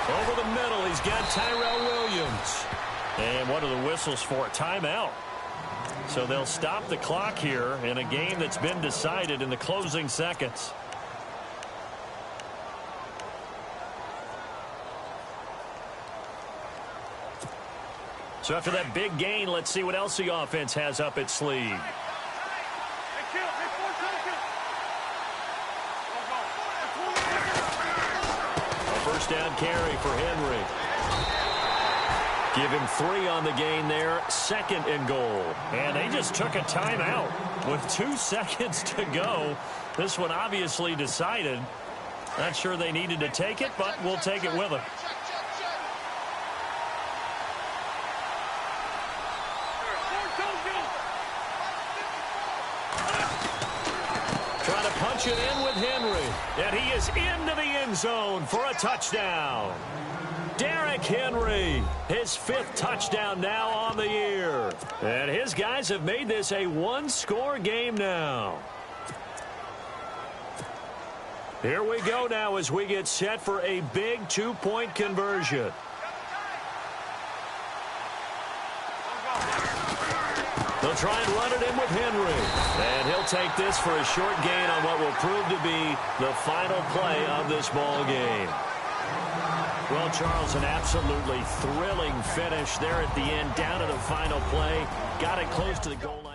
Over the middle, he's got Tyrell Williams. And what are the whistles for? Timeout. So they'll stop the clock here in a game that's been decided in the closing seconds. So after that big gain, let's see what else the offense has up its sleeve. A first down carry for Henry. Give him 3 on the gain there. Second and goal. And they just took a timeout with 2 seconds to go. This one obviously decided. Not sure they needed to take it, but we'll take it with them. punch it in with Henry. And he is into the end zone for a touchdown. Derrick Henry, his 5th touchdown now on the year. And his guys have made this a one-score game now. Here we go now as we get set for a big 2-point conversion. They'll try and run it in with Henry. And he'll take this for a short gain on what will prove to be the final play of this ball game. Well, Charles, an absolutely thrilling finish there at the end, down to the final play. Got it close to the goal line.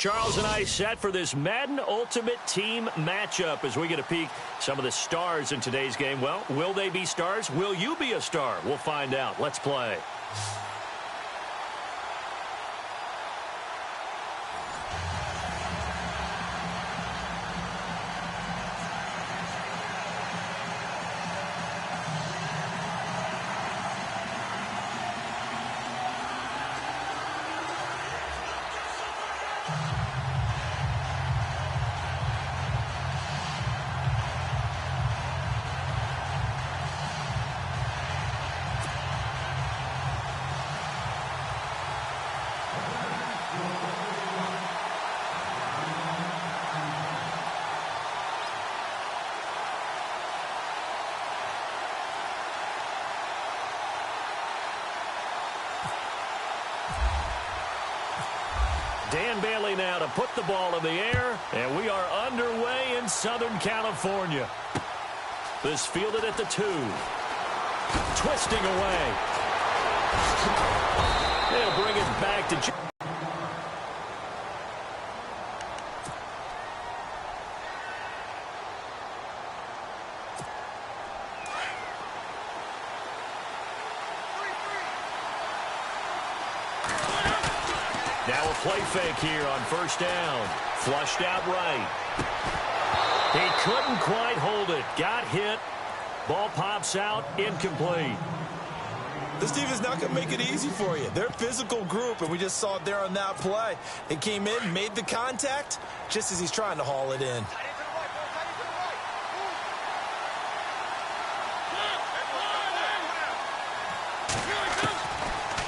Charles and I set for this Madden Ultimate Team matchup as we get a peek some of the stars in today's game. Well, will they be stars? Will you be a star? We'll find out. Let's play. Dan Bailey now to put the ball in the air, and we are underway in Southern California. This fielded at the 2. Twisting away. They'll bring it back to... Now a play fake here on first down. Flushed out right. He couldn't quite hold it. Got hit. Ball pops out. Incomplete. This team is not going to make it easy for you. They're a physical group, and we just saw it there on that play. It came in, made the contact, just as he's trying to haul it in.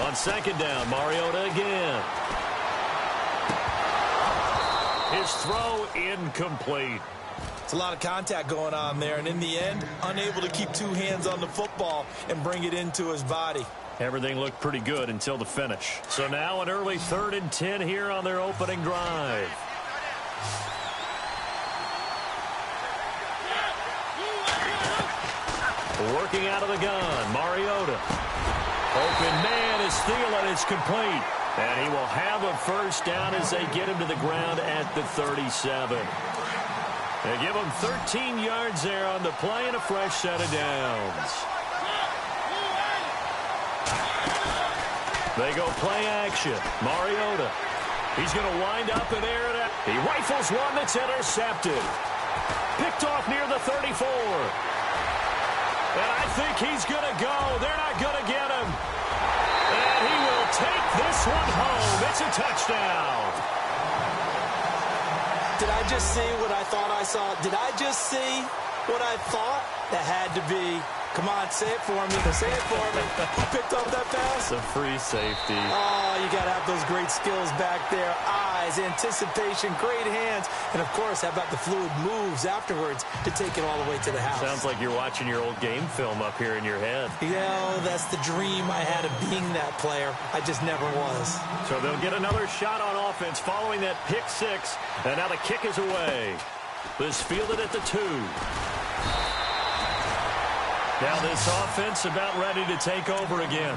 On second down, Mariota again. His throw incomplete. It's a lot of contact going on there, and in the end, unable to keep two hands on the football and bring it into his body. Everything looked pretty good until the finish. So now an early 3rd and 10 here on their opening drive. Working out of the gun, Mariota. Open man is Thielen. It's complete. And he will have a first down as they get him to the ground at the 37. They give him 13 yards there on the play and a fresh set of downs. They go play action. Mariota. He's going to wind up and air it out. He rifles one that's intercepted. Picked off near the 34. And I think he's going to go. They're not going to get him. And he will take this one home. It's a touchdown. Did I just see what I thought I saw? Did I just see what I thought? That had to be Come on, say it for me. Say it for me. Who picked up that pass? It's a free safety. Oh, you got to have those great skills back there. Eyes, anticipation, great hands. And, of course, how about the fluid moves afterwards to take it all the way to the house? Sounds like you're watching your old game film up here in your head. That's the dream I had of being that player. I just never was. So they'll get another shot on offense following that pick six. And now the kick is away. This fielded at the 2. Now this offense about ready to take over again.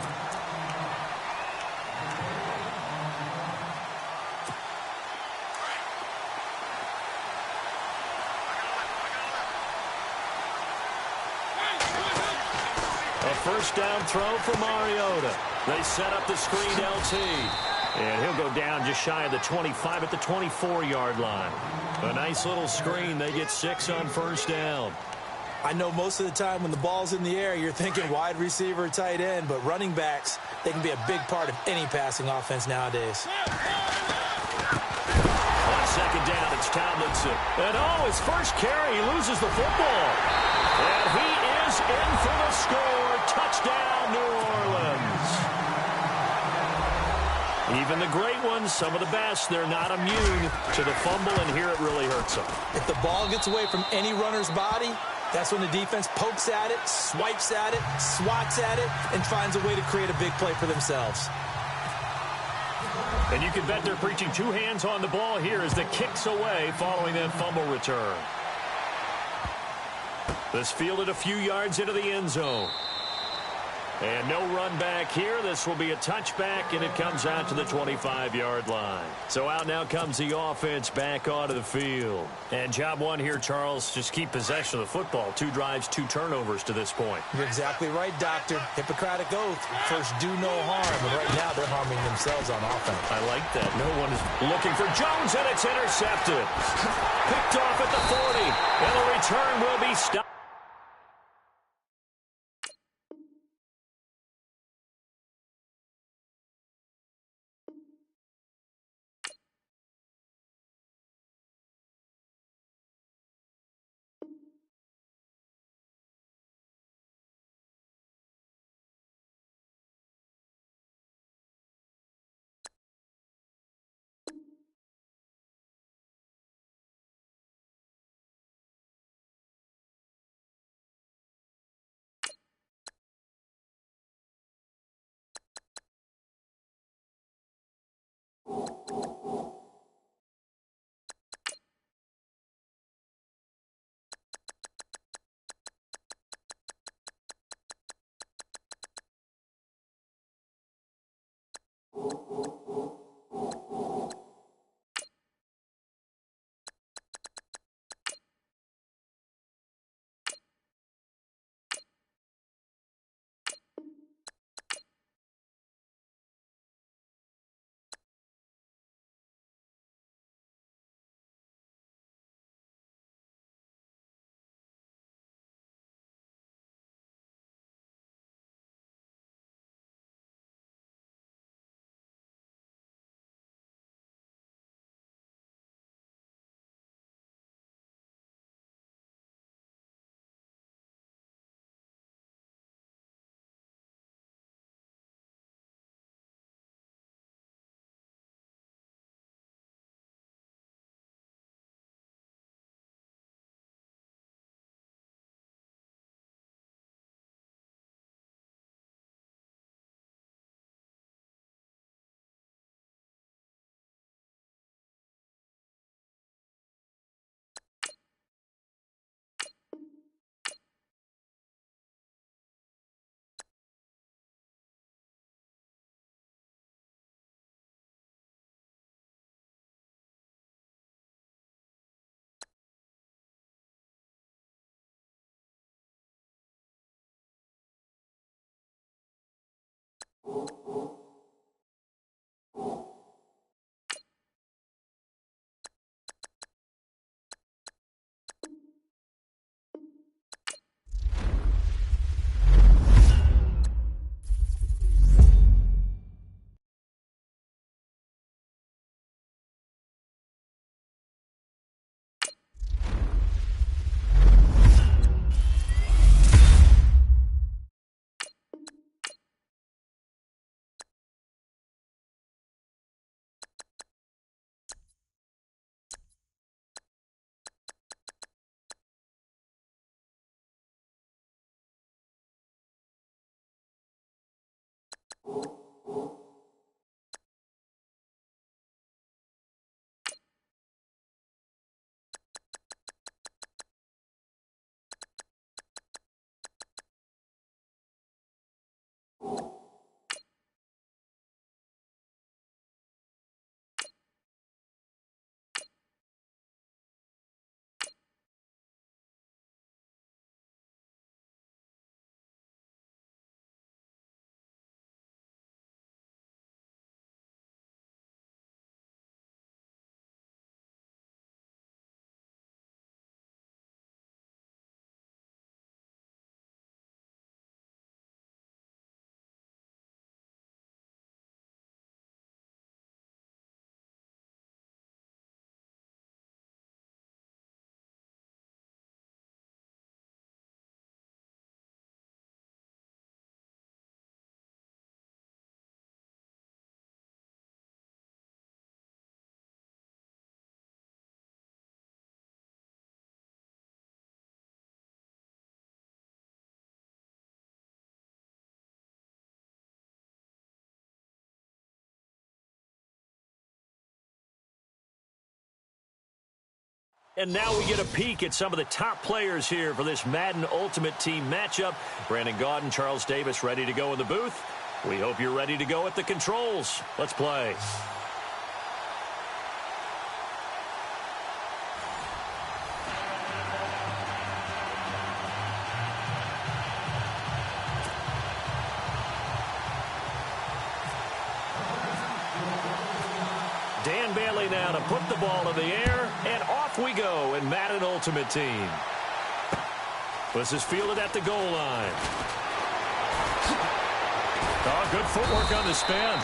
A first down throw for Mariota. They set up the screen LT. And he'll go down just shy of the 25 at the 24-yard line. A nice little screen. They get 6 on first down. I know most of the time when the ball's in the air, you're thinking wide receiver, tight end, but running backs, they can be a big part of any passing offense nowadays. On second down, it's Tomlinson. And his first carry, he loses the football. And he is in for the score. Touchdown, New Orleans. Even the great ones, some of the best, they're not immune to the fumble, and here it really hurts them. If the ball gets away from any runner's body, that's when the defense pokes at it, swipes at it, swats at it, and finds a way to create a big play for themselves. And you can bet they're preaching 2 hands on the ball here as the kick's away following that fumble return. This fielded a few yards into the end zone. And no run back here. This will be a touchback, and it comes out to the 25-yard line. So out now comes the offense back onto the field. And job one here, Charles, just keep possession of the football. 2 drives, 2 turnovers to this point. You're exactly right, Doctor. Hippocratic oath. First, do no harm. And right now, they're harming themselves on offense. I like that. No one is looking for Jones, and it's intercepted. Picked off at the 40. And the return will be stopped. And now we get a peek at some of the top players here for this Madden Ultimate Team matchup. Brandon Gaudin, Charles Davis ready to go in the booth. We hope you're ready to go at the controls. Let's play. Dan Bailey now to put the ball in the air, and off we go in Madden Ultimate Team. This is fielded at the goal line. Oh, good footwork on the spin.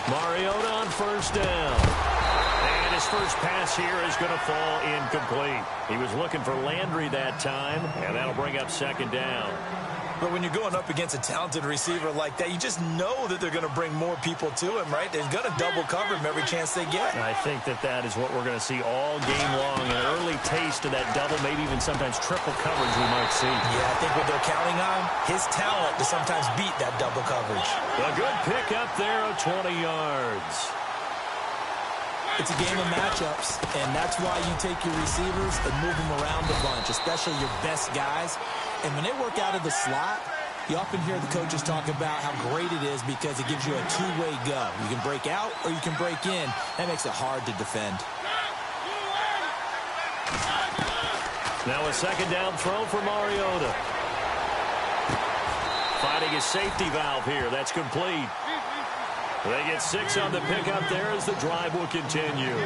Mariota on first down. And his first pass here is going to fall incomplete. He was looking for Landry that time, and that'll bring up second down. But when you're going up against a talented receiver like that, you just know that they're going to bring more people to him, right? They're going to double cover him every chance they get. I think that is what we're going to see all game long. An early taste of that double, maybe even sometimes triple coverage we might see. Yeah, I think what they're counting on, his talent to sometimes beat that double coverage. A good pick up there of 20 yards. It's a game of matchups, and that's why you take your receivers and move them around a bunch, especially your best guys. And when they work out of the slot, you often hear the coaches talk about how great it is because it gives you a two-way go. You can break out or you can break in. That makes it hard to defend. Now a second down throw for Mariota. Finding his safety valve here. That's complete. They get 6 on the pickup there as the drive will continue.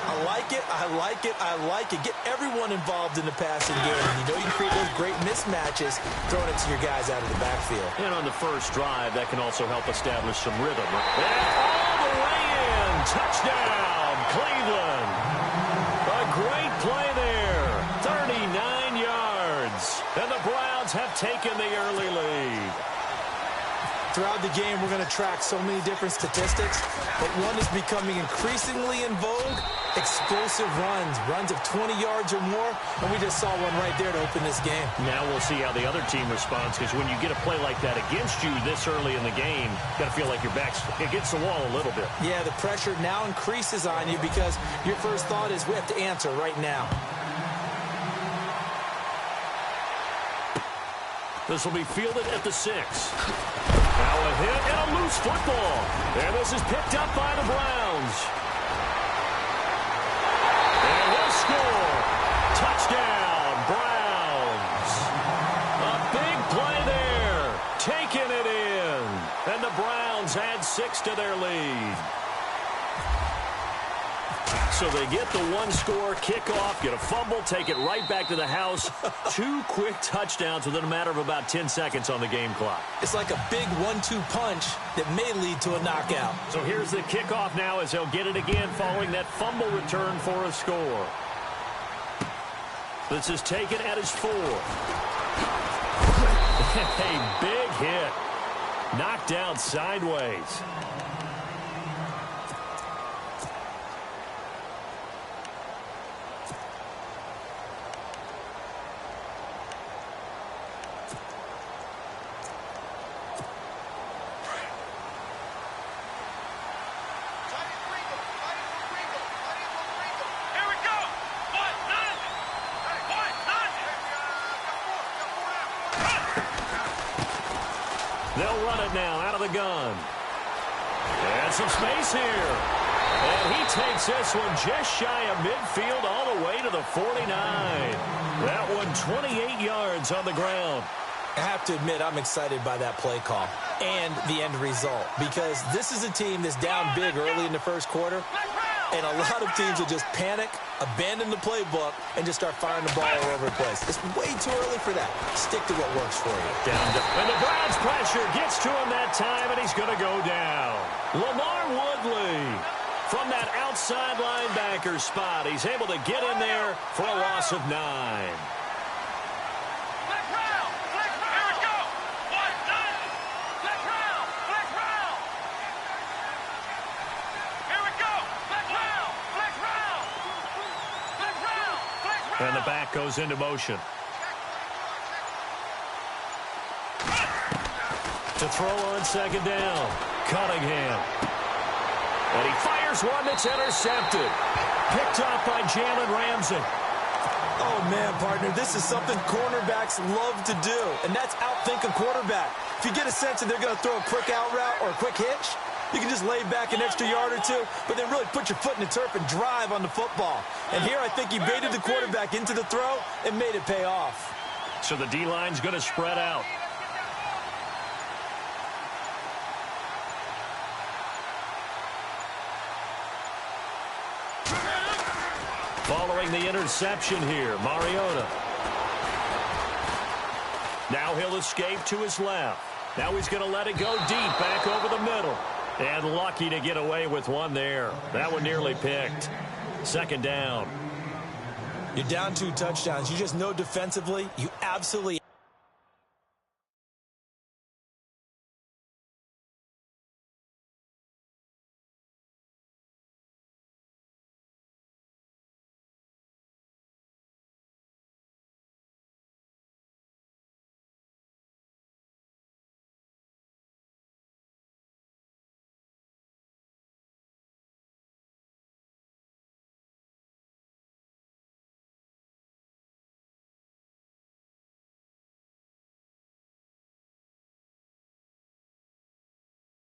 I like it, I like it, I like it. Get everyone involved in the passing game. You know you can create those great mismatches throwing it to your guys out of the backfield. And on the first drive, that can also help establish some rhythm. And all the way in. Touchdown, Cleveland. A great play there. 39 yards. And the Browns have taken the early lead. Throughout the game, we're going to track so many different statistics, but one is becoming increasingly in vogue, explosive runs of 20 yards or more, and we just saw one right there to open this game. Now we'll see how the other team responds, because when you get a play like that against you this early in the game, you got to feel like your back's against the wall a little bit. Yeah, the pressure now increases on you because your first thought is we have to answer right now. This will be fielded at the 6. Now a hit and a loose football. And this is picked up by the Browns. And they'll score. Touchdown, Browns. A big play there. Taking it in. And the Browns add 6 to their lead. So they get the one-score kickoff, get a fumble, take it right back to the house. 2 quick touchdowns within a matter of about 10 seconds on the game clock. It's like a big 1-2 punch that may lead to a knockout. So here's the kickoff now as they'll get it again following that fumble return for a score. This is taken at his 4. A big hit. Knocked down sideways. They'll run it now out of the gun. And some space here. And he takes this one just shy of midfield all the way to the 49. That one 28 yards on the ground. I have to admit, I'm excited by that play call and the end result, because this is a team that's down big early in the first quarter, and a lot of teams will just panic, abandon the playbook, and just start firing the ball all over the place. It's way too early for that. Stick to what works for you. And the Browns' pressure gets to him that time, and he's going to go down. Lamar Woodley from that outside linebacker spot. He's able to get in there for a loss of 9. And the back goes into motion. To throw on second down, Cunningham. And he fires one that's intercepted. Picked off by Jalen Ramsey. Oh, man, partner, this is something cornerbacks love to do, and that's outthink a quarterback. If you get a sense that they're going to throw a quick out route or a quick hitch, you can just lay back an extra yard or two, but then really put your foot in the turf and drive on the football. And here I think he baited the quarterback into the throw and made it pay off. So the D-line's going to spread out. Following the interception here, Mariota. Now he'll escape to his left. Now he's going to let it go deep back over the middle. And lucky to get away with one there. That one nearly picked. Second down. You're down 2 touchdowns. You just know defensively, you absolutely